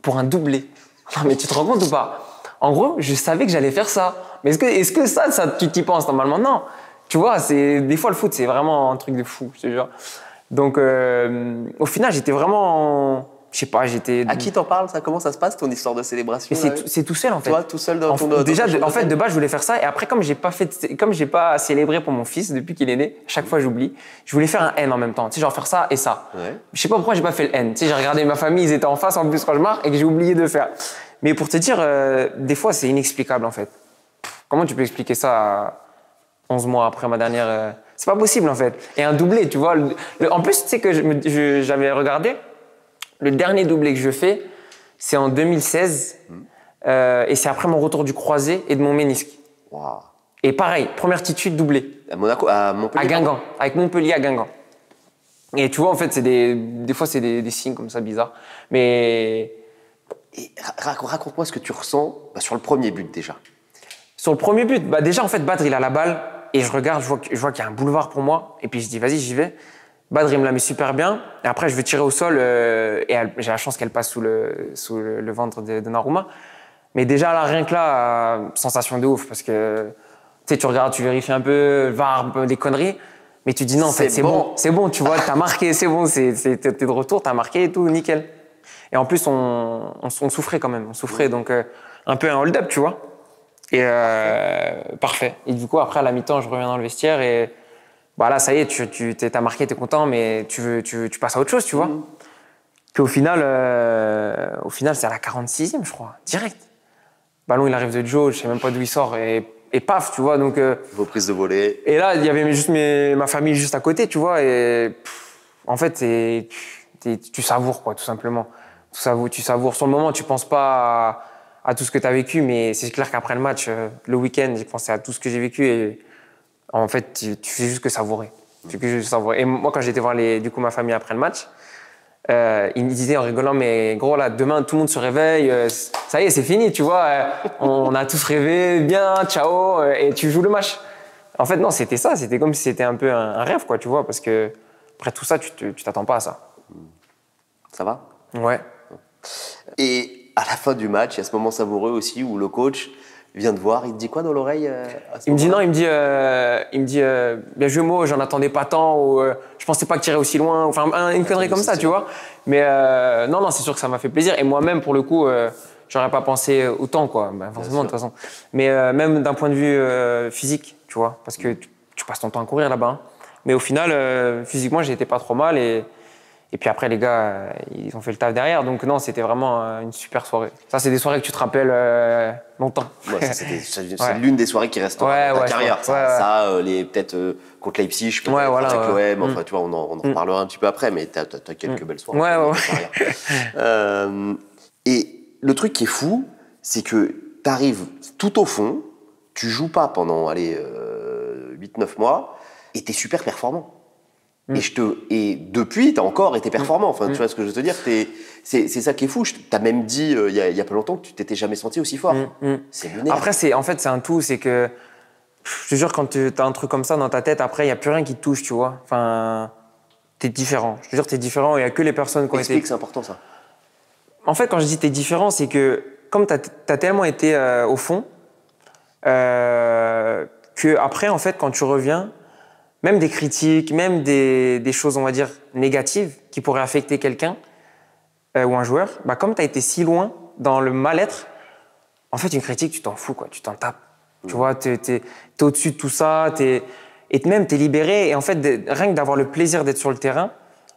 Speaker 1: pour un doublé. Non, mais tu te rends compte ou pas? En gros, je savais que j'allais faire ça. Mais est-ce que ça tu t'y penses normalement? Non. Tu vois, des fois, le foot, c'est vraiment un truc de fou, je te jure. Donc, au final, j'étais vraiment... Je sais pas, j'étais...
Speaker 2: À qui t'en parles, ça? Comment ça se passe, ton histoire de célébration?
Speaker 1: C'est tout seul, en fait.
Speaker 2: Toi, tout seul dans ton...
Speaker 1: Déjà, en fait, de base, je voulais faire ça. Et après, comme j'ai pas célébré pour mon fils depuis qu'il est né, chaque fois, j'oublie. Je voulais faire un N en même temps. Tu sais, genre faire ça et ça. Ouais. Je sais pas pourquoi j'ai pas fait le N. Tu sais, j'ai regardé ma famille, ils étaient en face, en plus, quand je marche, et que j'ai oublié de faire. Mais pour te dire, des fois, c'est inexplicable, en fait. Comment tu peux expliquer ça à 11 mois après ma dernière... C'est pas possible, en fait. Et un doublé, tu vois. En plus, tu sais que j'avais regardé, le dernier doublé que je fais, c'est en 2016. Et c'est après mon retour du croisé et de mon ménisque.
Speaker 2: Wow.
Speaker 1: Et pareil, première titule doublée.
Speaker 2: À Monaco, à Montpellier? À
Speaker 1: Guingamp. Avec Montpellier à Guingamp. Et tu vois, en fait, c'est des fois, c'est des signes comme ça bizarres. Mais...
Speaker 2: Et raconte-moi ce que tu ressens sur le premier but déjà.
Speaker 1: Sur le premier but, déjà en fait Badr il a la balle et je regarde, je vois qu'il y a un boulevard pour moi et puis je dis vas-y j'y vais. Badr il me la met super bien et après je vais tirer au sol et j'ai la chance qu'elle passe sous le ventre de Donnarumma. Mais déjà là rien que là, sensation de ouf parce que tu sais tu regardes, tu vérifies un peu, VAR, des conneries. Mais tu dis non en fait c'est bon, tu vois, t'as marqué, c'est bon, t'es de retour, t'as marqué et tout, nickel. Et en plus, on souffrait quand même. On souffrait, donc un peu un hold-up, tu vois. Et parfait. Et du coup, après, à la mi-temps, je reviens dans le vestiaire et là, ça y est, t'as marqué, t'es content, mais tu passes à autre chose, tu vois. Puis au final, c'est à la 46e, je crois, direct. Ballon, il arrive de Joe, je sais même pas d'où il sort, et paf, tu vois. Donc,
Speaker 2: reprise de volée.
Speaker 1: Et là, il y avait juste ma famille juste à côté, tu vois. Et en fait, tu savoures, quoi, tout simplement. Tu savoures. Sur le moment, tu penses pas à tout ce que tu as vécu, mais c'est clair qu'après le match, le week-end, j'ai pensé à tout ce que j'ai vécu. Et en fait, tu fais juste que savourer. Tu fais que juste savourer. Et moi, quand j'étais voir ma famille après le match, ils me disaient en rigolant, mais gros, là, demain, tout le monde se réveille, ça y est, c'est fini, tu vois, on a tous rêvé, bien, ciao, et tu joues le match. En fait, non, c'était ça, c'était comme si c'était un peu un rêve, quoi, tu vois, parce que après tout ça, tu t'attends pas à ça.
Speaker 2: Ça va?
Speaker 1: Ouais.
Speaker 2: Et à la fin du match, il y a ce moment savoureux aussi où le coach vient te voir, il te dit quoi dans l'oreille
Speaker 1: il me dit non, il me dit bien joué Mo, j'en attendais pas tant, ou je pensais pas que tu irais aussi loin, enfin une connerie comme ça, tu vois. Mais non, c'est sûr que ça m'a fait plaisir. Et moi-même, pour le coup, j'aurais pas pensé autant, quoi. Ben, forcément, de toute façon. Mais même d'un point de vue physique, tu vois, parce que tu passes ton temps à courir là-bas. Hein. Mais au final, physiquement, j'étais pas trop mal. Et puis après, les gars, ils ont fait le taf derrière. Donc non, c'était vraiment une super soirée. Ça, c'est des soirées que tu te rappelles longtemps.
Speaker 2: Ouais, c'est l'une des soirées qui resteront dans ta carrière. Peut-être contre Leipzig, peut-être avec l'OM. Enfin, tu vois, on en reparlera un petit peu après, mais t'as quelques belles soirées. Et le truc qui est fou, c'est que t'arrives tout au fond, tu joues pas pendant 8-9 mois, et t'es super performant. Et depuis, tu as encore été performant. Enfin, tu vois ce que je veux te dire, c'est ça qui est fou. T'as même dit il y a pas longtemps que tu t'étais jamais senti aussi fort. C'est lunaire.
Speaker 1: Après, c'est un tout. C'est que, je te jure, quand tu as un truc comme ça dans ta tête, après, il n'y a plus rien qui te touche, tu vois. Enfin, t'es différent. Je te jure, t'es différent. Il n'y a que les personnes qui ont été...
Speaker 2: c'est important, ça.
Speaker 1: En fait, quand je dis t'es différent, c'est que, comme t'as tellement été au fond, que après, en fait, quand tu reviens, même des critiques, même des choses, on va dire, négatives qui pourraient affecter quelqu'un ou un joueur, bah, comme tu as été si loin dans le mal-être, en fait, une critique, tu t'en fous, quoi, tu t'en tapes. Tu vois, t'es au-dessus de tout ça, et même t'es libéré. Et en fait, rien que d'avoir le plaisir d'être sur le terrain,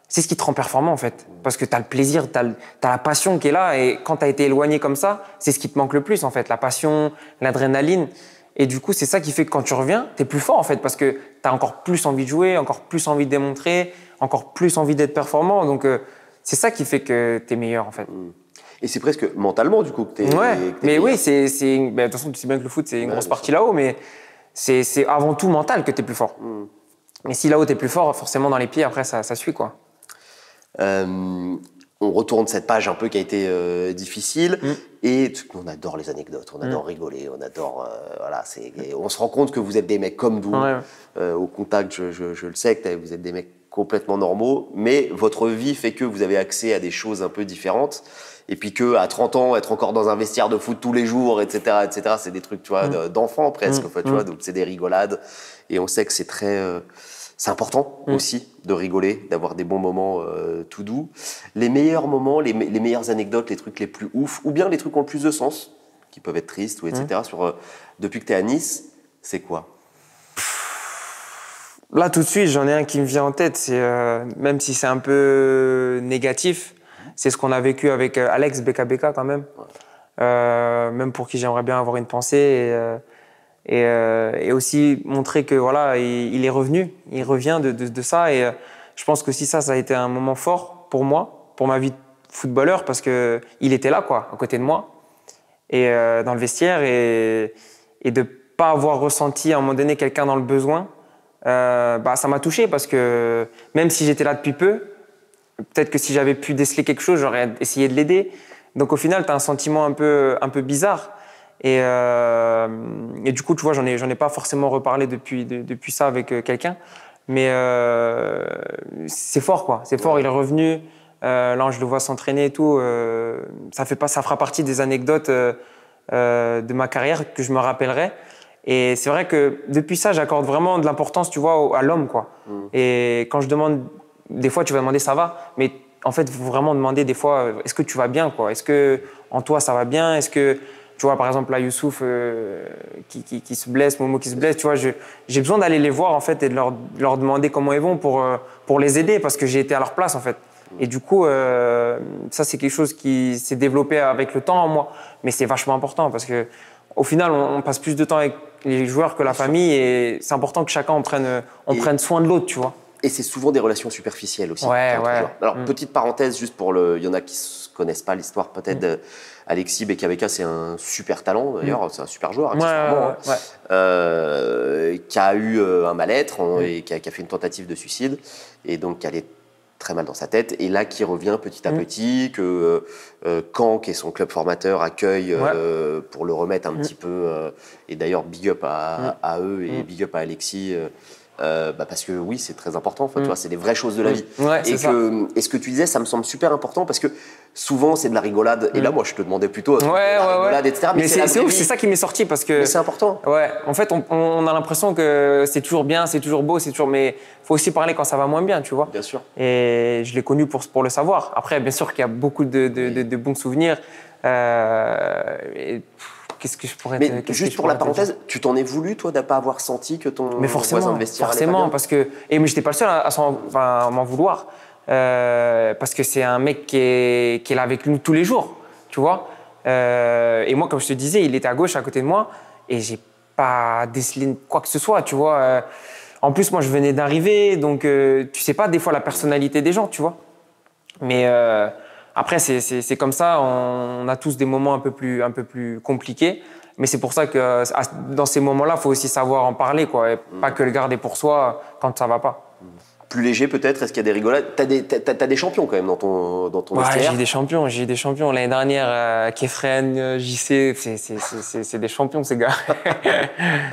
Speaker 1: c'est ce qui te rend performant, en fait. Parce que tu as le plaisir, tu as la passion qui est là. Et quand tu as été éloigné comme ça, c'est ce qui te manque le plus, en fait, la passion, l'adrénaline. Et du coup, c'est ça qui fait que quand tu reviens, tu es plus fort en fait, parce que tu as encore plus envie de jouer, encore plus envie de démontrer, encore plus envie d'être performant. Donc, c'est ça qui fait que tu es meilleur en fait.
Speaker 2: Et c'est presque mentalement du coup que tu es.
Speaker 1: Ouais, mais oui, de toute façon, tu sais bien que le foot, c'est une grosse partie là-haut, mais c'est avant tout mental que tu es plus fort. Mais si là-haut, tu es plus fort, forcément dans les pieds, après, ça suit quoi.
Speaker 2: On retourne cette page un peu qui a été difficile et on adore les anecdotes, on adore rigoler, on adore on se rend compte que vous êtes des mecs comme nous. Au contact, je le sais que vous êtes des mecs complètement normaux, mais votre vie fait que vous avez accès à des choses un peu différentes et puis que à 30 ans être encore dans un vestiaire de foot tous les jours, etc., c'est des trucs, tu vois, d'enfants presque, tu vois, donc c'est des rigolades et on sait que c'est très c'est important aussi de rigoler, d'avoir des bons moments tout doux. Les meilleurs moments, les meilleures anecdotes, les trucs les plus ouf, ou bien les trucs qui ont le plus de sens, qui peuvent être tristes, ou etc. Depuis que tu es à Nice, c'est quoi?
Speaker 1: Là, tout de suite, j'en ai un qui me vient en tête. C'est, même si c'est un peu négatif, c'est ce qu'on a vécu avec Alex BKBK quand même. Même pour qui j'aimerais bien avoir une pensée. Et aussi montrer que voilà, il est revenu, il revient de ça. Et je pense que ça a été un moment fort pour moi, pour ma vie de footballeur, parce que il était là, quoi, à côté de moi, et dans le vestiaire, et de pas avoir ressenti à un moment donné quelqu'un dans le besoin, ça m'a touché parce que même si j'étais là depuis peu, peut-être que si j'avais pu déceler quelque chose, j'aurais essayé de l'aider. Donc au final, tu as un sentiment un peu bizarre. Et du coup, tu vois, j'en ai pas forcément reparlé depuis ça avec quelqu'un. Mais c'est fort, quoi. C'est fort, il est revenu. Là, je le vois s'entraîner et tout. Ça fera partie des anecdotes de ma carrière que je me rappellerai. Et c'est vrai que depuis ça, j'accorde vraiment de l'importance, tu vois, à l'homme, quoi. Et quand je demande, des fois, tu vas demander ça va, mais en fait, il faut vraiment demander des fois, est-ce que tu vas bien, quoi? Est-ce que en toi, ça va bien? Est-ce que tu vois, par exemple, là, Youssouf qui se blesse, Momo qui se blesse, tu vois, j'ai besoin d'aller les voir, en fait, et de leur demander comment ils vont pour les aider, parce que j'ai été à leur place, en fait. Et du coup, ça, c'est quelque chose qui s'est développé avec le temps en moi. Mais c'est vachement important parce que au final, on passe plus de temps avec les joueurs que la famille et c'est important que chacun prenne soin de l'autre, tu vois.
Speaker 2: Et c'est souvent des relations superficielles aussi.
Speaker 1: Ouais.
Speaker 2: Alors, petite parenthèse, juste il y en a qui ne connaissent pas l'histoire peut-être d'Alexis Beka, c'est un super talent d'ailleurs, c'est un super joueur, accessoirement, qui a eu un mal-être et qui a fait une tentative de suicide et donc qui allait très mal dans sa tête et là qui revient petit à petit, que Caen, qui est son club formateur, accueille pour le remettre un petit peu et d'ailleurs big up à eux et big up à Alexis. Parce que oui, c'est très important. Enfin, tu vois, c'est des vraies choses de la vie.
Speaker 1: Ouais,
Speaker 2: et ce que tu disais, ça me semble super important parce que souvent c'est de la rigolade. Et là, moi, je te demandais plutôt de la rigolade, etc.
Speaker 1: Mais c'est ouf, c'est ça qui m'est sorti parce que.
Speaker 2: Mais c'est important.
Speaker 1: Ouais. En fait, on a l'impression que c'est toujours bien, c'est toujours beau, c'est toujours. Mais faut aussi parler quand ça va moins bien, tu vois.
Speaker 2: Bien sûr.
Speaker 1: Et je l'ai connu pour le savoir. Après, bien sûr qu'il y a beaucoup de bons souvenirs. Qu'est-ce que je pourrais
Speaker 2: Mais juste pour la parenthèse, tu t'en es voulu, toi, de ne pas avoir senti que ton voisin de vestiaire
Speaker 1: forcément, parce que mais j'étais pas le seul à m'en vouloir, parce que c'est un mec qui est là avec nous tous les jours, tu vois. Et moi, comme je te disais, il était à gauche, à côté de moi, et j'ai pas décelé quoi que ce soit, tu vois. En plus, moi, je venais d'arriver, donc tu sais pas des fois la personnalité des gens, tu vois. Mais après, c'est comme ça, on a tous des moments un peu plus compliqués, mais c'est pour ça que dans ces moments-là, il faut aussi savoir en parler, quoi, et pas que le garder pour soi quand ça va pas.
Speaker 2: Plus léger peut-être, est-ce qu'il y a des rigolades? T'as des champions quand même dans ton vestiaire?
Speaker 1: J'ai eu des champions. L'année dernière, Kefren, JC, c'est des champions ces gars.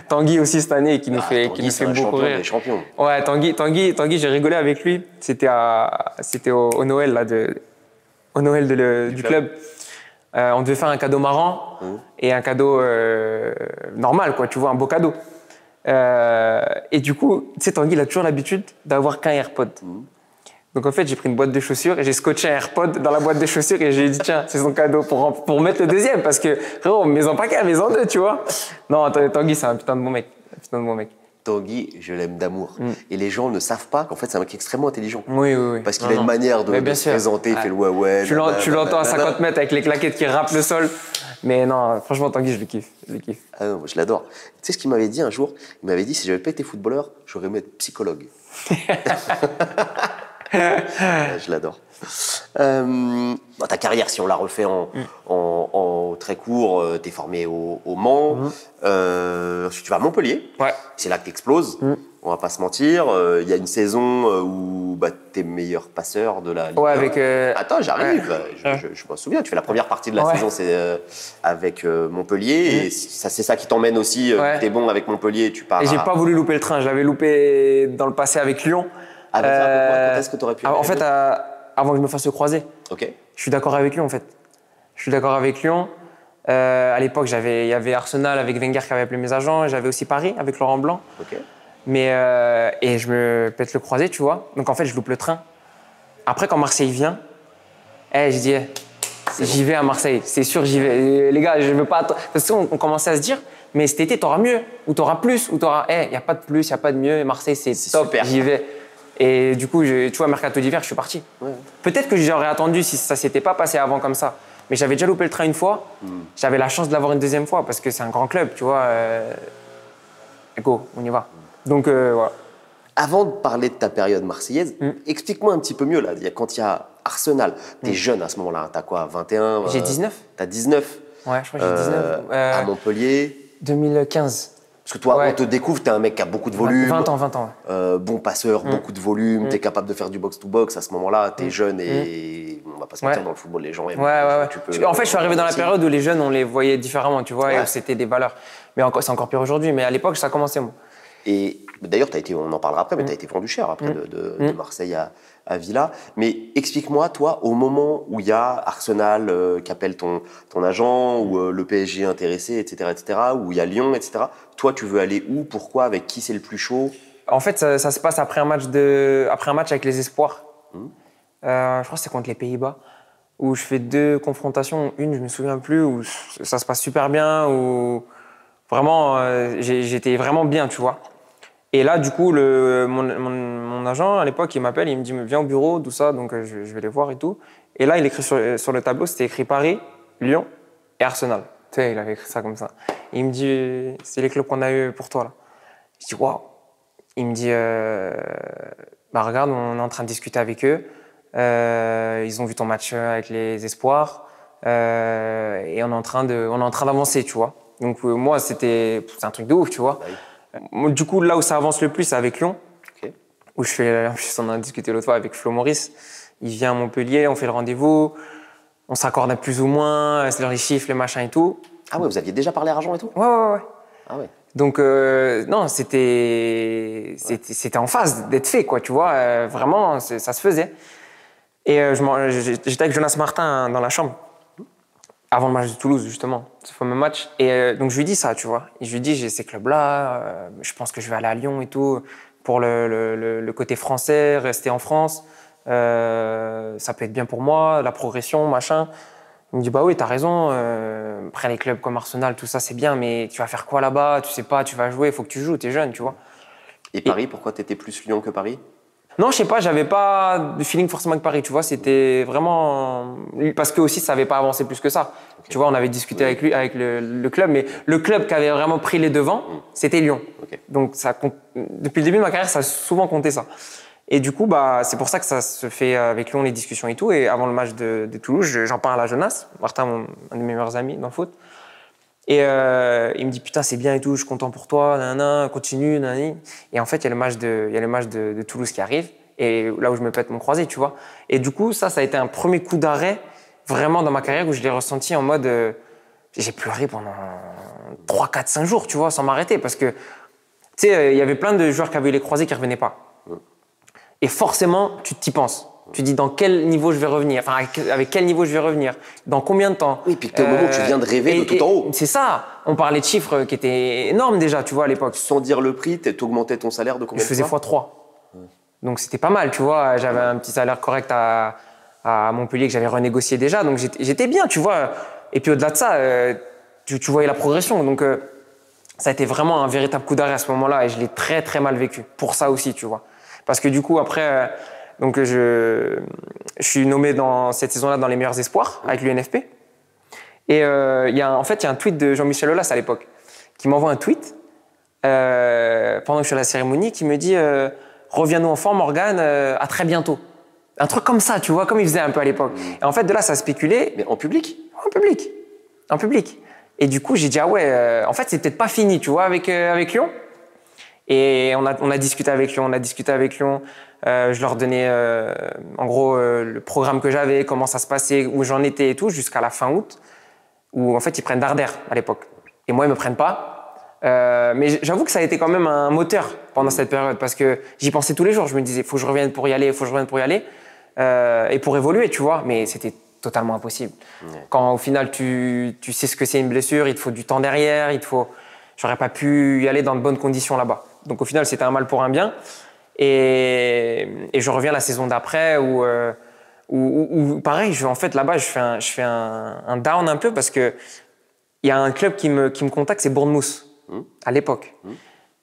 Speaker 1: Tanguy aussi cette année qui nous fait beaucoup rire.
Speaker 2: Des champions.
Speaker 1: Ouais, Tanguy, j'ai rigolé avec lui. C'était au Noël là du club. On devait faire un cadeau marrant et un cadeau normal, quoi, tu vois, un beau cadeau. Et du coup, tu sais, Tanguy, il a toujours l'habitude d'avoir qu'un AirPod. Donc en fait, j'ai pris une boîte de chaussures et j'ai scotché un AirPod dans la boîte de chaussures et j'ai dit, tiens, c'est son cadeau pour mettre le deuxième parce que, frérot, mets-en pas qu'un, mets-en deux, tu vois. Non, Tanguy, c'est un putain de bon mec.
Speaker 2: Tanguy, je l'aime d'amour. Et les gens ne savent pas qu'en fait, c'est un mec extrêmement intelligent.
Speaker 1: Oui.
Speaker 2: Parce qu'il a une manière de se présenter, il fait le ouais.
Speaker 1: Tu l'entends à 50 mètres avec les claquettes qui râpent le sol. Mais non, franchement, Tanguy, je le kiffe.
Speaker 2: Ah non, moi, je l'adore. Tu sais ce qu'il m'avait dit un jour? Il m'avait dit, si j'avais pas été footballeur, j'aurais aimé être psychologue. Je l'adore. Ta carrière, si on la refait en très court, t'es formé au Mans, ensuite tu vas à Montpellier, c'est là que t'exploses, on va pas se mentir. Il y a une saison où t'es meilleur passeur de la Ligue 1. Attends, j'arrive, je m'en souviens, tu fais la première partie de la saison, c'est avec Montpellier, et c'est ça qui t'emmène aussi, t'es bon avec Montpellier, tu pars.
Speaker 1: Et j'ai pas voulu louper le train, je l'avais loupé dans le passé avec Lyon.
Speaker 2: Quand est-ce que tu aurais pu
Speaker 1: en fait, avant que je me fasse le croiser.
Speaker 2: Ok.
Speaker 1: Je suis d'accord avec lui, en fait. À l'époque, il y avait Arsenal avec Wenger qui avait appelé mes agents. J'avais aussi Paris avec Laurent Blanc.
Speaker 2: Ok.
Speaker 1: Mais, et je me pète le croisé, tu vois. Donc, en fait, je loupe le train. Après, quand Marseille vient, je dis, j'y vais à Marseille. C'est sûr, j'y vais. Les gars, je veux pas... Parce qu'on commençait à se dire, mais cet été, t'auras mieux, ou t'auras plus, ou t'auras... Il n'y a pas de plus, il n'y a pas de mieux. Marseille, c'est top, super. J'y vais. Et du coup, tu vois, mercato d'hiver, je suis parti. Peut-être que j'aurais attendu si ça s'était pas passé avant comme ça. Mais j'avais déjà loupé le train une fois. J'avais la chance de l'avoir une deuxième fois parce que c'est un grand club, tu vois. Go, on y va. Donc, voilà.
Speaker 2: Avant de parler de ta période marseillaise, explique-moi un petit peu mieux, là. Quand il y a Arsenal, t'es jeune à ce moment-là. T'as quoi, 21
Speaker 1: J'ai 19.
Speaker 2: T'as 19.
Speaker 1: Ouais, je crois que j'ai 19.
Speaker 2: À Montpellier.
Speaker 1: 2015.
Speaker 2: Parce que toi, on te découvre, t'es un mec qui a beaucoup de volume.
Speaker 1: 20 ans.
Speaker 2: Bon passeur, beaucoup de volume, t'es capable de faire du box-to-box. À ce moment-là, t'es jeune et on va pas se mentir, dans le football, les gens aiment.
Speaker 1: En fait, je suis arrivé dans la période où les jeunes, on les voyait différemment, tu vois, et où c'était des valeurs. Mais c'est encore pire aujourd'hui. Mais à l'époque, ça a commencé, moi.
Speaker 2: Et d'ailleurs, on en parlera après, mais tu as été vendu cher après de Marseille à Villa. Mais explique-moi, toi, au moment où il y a Arsenal qui appelle ton agent, ou le PSG intéressé, etc., où il y a Lyon, etc., toi, tu veux aller où? Pourquoi? Avec qui c'est le plus chaud?
Speaker 1: En fait, ça se passe après un match avec les Espoirs. Je crois que c'est contre les Pays-Bas, où je fais 2 confrontations. Une, je me souviens plus, où ça se passe super bien, où vraiment, j'étais vraiment bien, tu vois. Et là, du coup, mon mon agent, à l'époque, il m'appelle, il me dit viens au bureau, tout ça, donc je vais les voir et tout. Et là, il écrit sur le tableau, c'était écrit Paris, Lyon et Arsenal. Tu sais, il avait écrit ça comme ça. Et il me dit c'est les clubs qu'on a eu pour toi là. Je dis waouh. Il me dit bah regarde, on est en train de discuter avec eux. Ils ont vu ton match avec les espoirs et on est en train d'avancer, tu vois. Donc moi, c'est un truc de ouf, tu vois. Du coup, là où ça avance le plus, c'est avec Lyon, où on a discuté l'autre fois avec Flo Maurice. Il vient à Montpellier, on fait le rendez-vous, on s'accorde plus ou moins, c'est les chiffres, les machins et tout.
Speaker 2: Ah ouais, vous aviez déjà parlé argent et tout?
Speaker 1: Ouais.
Speaker 2: Ah ouais.
Speaker 1: Donc non, c'était en phase d'être fait, quoi, tu vois. Vraiment, ça se faisait. Et j'étais avec Jonas Martin dans la chambre avant le match de Toulouse, justement, ce fameux match. Et donc je lui dis ça, tu vois. Et je lui dis j'ai ces clubs-là, je pense que je vais aller à Lyon et tout pour le côté français, rester en France. Ça peut être bien pour moi, la progression, machin. Il me dit bah oui, t'as raison. Après les clubs comme Arsenal, tout ça c'est bien, mais tu vas faire quoi là-bas? Tu sais pas, tu vas jouer, il faut que tu joues, t'es jeune, tu vois.
Speaker 2: Et Paris, pourquoi t'étais plus Lyon que Paris?
Speaker 1: Non, je sais pas, j'avais pas de feeling forcément avec Paris, tu vois. C'était vraiment parce que aussi ça avait pas avancé plus que ça. Okay. Tu vois, on avait discuté avec lui, avec le club, mais le club qui avait vraiment pris les devants, c'était Lyon. Okay. Donc depuis le début de ma carrière, ça a souvent compté ça. Et du coup, bah, c'est pour ça que ça se fait avec Lyon, les discussions et tout. Et avant le match de Toulouse, j'en parle à Jonas, Martin, un de mes meilleurs amis dans le foot. Et il me dit putain, c'est bien et tout, je suis content pour toi, nanana, continue, nanani. Et en fait, il y a le match de Toulouse qui arrive, et là où je me pète mon croisé, tu vois. Et du coup, ça a été un premier coup d'arrêt vraiment dans ma carrière où je l'ai ressenti en mode j'ai pleuré pendant 3, 4, 5 jours, tu vois, sans m'arrêter, parce que tu sais, il y avait plein de joueurs qui avaient eu les croisés qui revenaient pas. Et forcément, tu t'y penses. Tu dis dans quel niveau je vais revenir, enfin avec quel niveau je vais revenir, dans combien de temps.
Speaker 2: Oui, puis au moment où tu viens de rêver de tout en haut.
Speaker 1: C'est ça. On parlait de chiffres qui étaient énormes déjà, tu vois, à l'époque.
Speaker 2: Sans dire le prix, tu augmentais ton salaire de combien de fois?
Speaker 1: Je faisais x3. Donc c'était pas mal, tu vois. J'avais un petit salaire correct à Montpellier que j'avais renégocié déjà, donc j'étais bien, tu vois. Et puis au-delà de ça, tu voyais la progression. Donc ça a été vraiment un véritable coup d'arrêt à ce moment-là, et je l'ai très très mal vécu. Pour ça aussi, tu vois. Parce que du coup après. Donc je suis nommé dans cette saison-là dans les meilleurs espoirs avec l'UNFP. Et il y a un tweet de Jean-Michel Aulas à l'époque qui m'envoie un tweet pendant que je suis à la cérémonie qui me dit reviens-nous en forme Morgan, à très bientôt. Un truc comme ça, tu vois, comme il faisait un peu à l'époque. Et en fait de là ça a spéculé.
Speaker 2: Mais en public?
Speaker 1: En public. Et du coup j'ai dit ah ouais, en fait c'est peut-être pas fini, tu vois, avec Lyon. Et on a discuté avec Lyon. Je leur donnais en gros le programme que j'avais, comment ça se passait, où j'en étais et tout, jusqu'à la fin août, où en fait ils prennent Darder à l'époque. Et moi ils me prennent pas. Mais j'avoue que ça a été quand même un moteur pendant cette période, parce que j'y pensais tous les jours. Je me disais faut que je revienne pour y aller, et pour évoluer, tu vois. Mais c'était totalement impossible. Quand au final tu sais ce que c'est une blessure, il te faut du temps derrière, j'aurais pas pu y aller dans de bonnes conditions là-bas. Donc au final c'était un mal pour un bien. Et je reviens la saison d'après où pareil, en fait là-bas je fais un down un peu, parce que il y a un club qui me contacte, c'est Bournemouth à l'époque.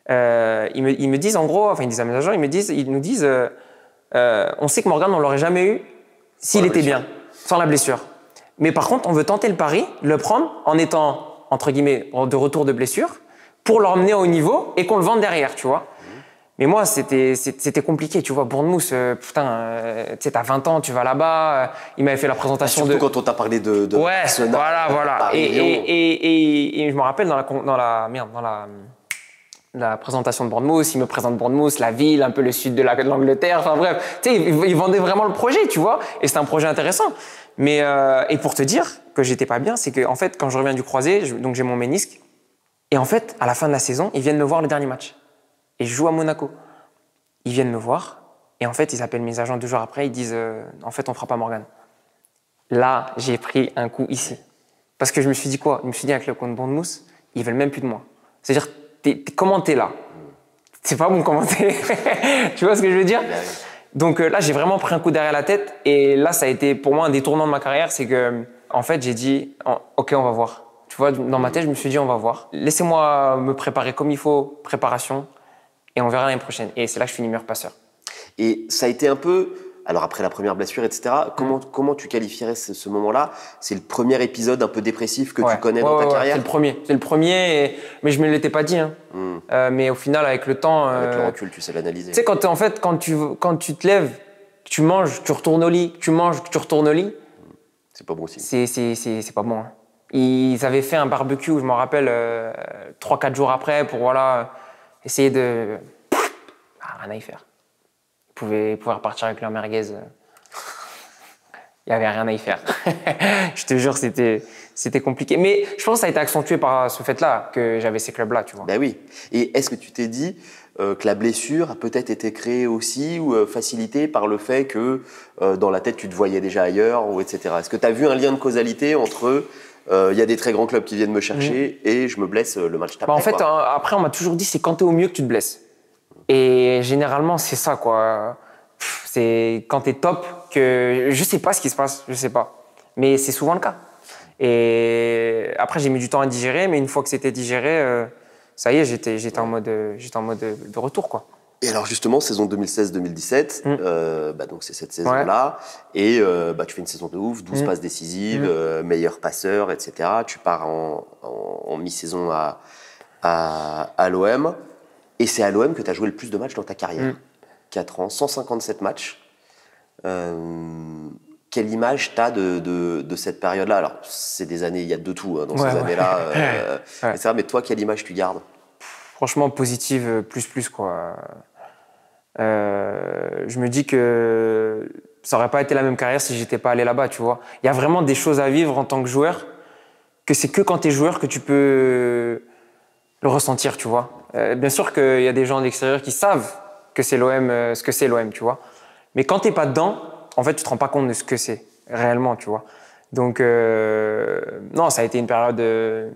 Speaker 1: Ils me disent en gros, enfin ils disent à mes agents, ils nous disent on sait que Morgan on l'aurait jamais eu s'il était bien, sans la blessure. Mais par contre on veut tenter le pari, le prendre en étant entre guillemets de retour de blessure pour l'emmener au haut niveau et qu'on le vende derrière, tu vois. Mais moi, c'était compliqué, tu vois. Bournemouth, putain, tu sais, t'as 20 ans, tu vas là-bas. Il m'avait fait la présentation
Speaker 2: surtout quand on t'a parlé de
Speaker 1: ouais,
Speaker 2: Arsenal,
Speaker 1: voilà. Et je me rappelle dans la présentation de Bournemouth, il me présente Bournemouth, la ville, un peu le sud de l'Angleterre. Enfin bref, tu sais, il vendait vraiment le projet, tu vois. Et c'était un projet intéressant. Mais et pour te dire que j'étais pas bien, c'est que en fait, quand je reviens du croisé, donc j'ai mon ménisque. Et en fait, à la fin de la saison, ils viennent me voir le dernier match. Et je joue à Monaco. Ils viennent me voir et en fait, ils appellent mes agents 2 jours après. Ils disent en fait, on fera pas Morgan. Là, j'ai pris un coup ici. Parce que je me suis dit quoi? Je me suis dit, un club contre Bournemouth, ils veulent même plus de moi. C'est-à-dire, comment t'es là? C'est pas bon comment t'es. Tu vois ce que je veux dire? Donc là, j'ai vraiment pris un coup derrière la tête. Et là, ça a été pour moi un des tournants de ma carrière. C'est que, en fait, j'ai dit, ok, on va voir. Tu vois, dans ma tête, je me suis dit, on va voir. Laissez-moi me préparer comme il faut, préparation. Et on verra l'année prochaine. Et c'est là que je finis meilleur passeur.
Speaker 2: Et ça a été un peu, alors après la première blessure, etc., comment tu qualifierais ce moment-là? C'est le premier épisode un peu dépressif que tu connais dans ta carrière?
Speaker 1: C'est le premier, mais je me l'étais pas dit. Hein. Mais au final, avec le temps…
Speaker 2: Avec le recul, tu sais l'analyser.
Speaker 1: Tu sais, quand tu te lèves, tu manges, tu retournes au lit, tu manges, tu retournes au lit…
Speaker 2: C'est pas bon aussi.
Speaker 1: C'est pas bon. Hein. Ils avaient fait un barbecue, je m'en rappelle, 3-4 jours après pour essayer de… rien à y faire. Ils pouvaient repartir avec leur merguez. Il n'y avait rien à y faire. Je te jure, c'était compliqué. Mais je pense que ça a été accentué par ce fait-là, que j'avais ces clubs-là, tu vois.
Speaker 2: Ben oui. Et est-ce que tu t'es dit que la blessure a peut-être été créée aussi ou facilitée par le fait que dans la tête, tu te voyais déjà ailleurs, ou etc. Est-ce que tu as vu un lien de causalité entre il y a des très grands clubs qui viennent me chercher et je me blesse le match d'après?
Speaker 1: En fait, après, on m'a toujours dit c'est quand tu es au mieux que tu te blesses. Et généralement, c'est ça, quoi. C'est quand tu es top que… Je sais pas ce qui se passe, je sais pas. Mais c'est souvent le cas. Et après, j'ai mis du temps à digérer, mais une fois que c'était digéré, ça y est, j'étais en mode de retour, quoi.
Speaker 2: Et alors justement, saison 2016-2017, donc c'est cette saison-là, et tu fais une saison de ouf, 12 passes décisives, meilleur passeur, etc. Tu pars en mi-saison à l'OM, et c'est à l'OM que tu as joué le plus de matchs dans ta carrière. 4 ans, 157 matchs. Quelle image tu as de cette période-là? Alors, c'est des années, il y a de tout dans ces années-là, etc. Mais toi, quelle image tu gardes?
Speaker 1: Franchement, positive, plus, quoi. Je me dis que ça aurait pas été la même carrière si j'étais pas allé là-bas, tu vois. Il y a vraiment des choses à vivre en tant que joueur, que c'est que quand tu es joueur que tu peux le ressentir, tu vois. Bien sûr qu'il y a des gens de l'extérieur qui savent que c'est l'OM, ce que c'est l'OM, tu vois. Mais quand t'es pas dedans, en fait, tu te rends pas compte de ce que c'est réellement, tu vois. Donc, non, ça a été une période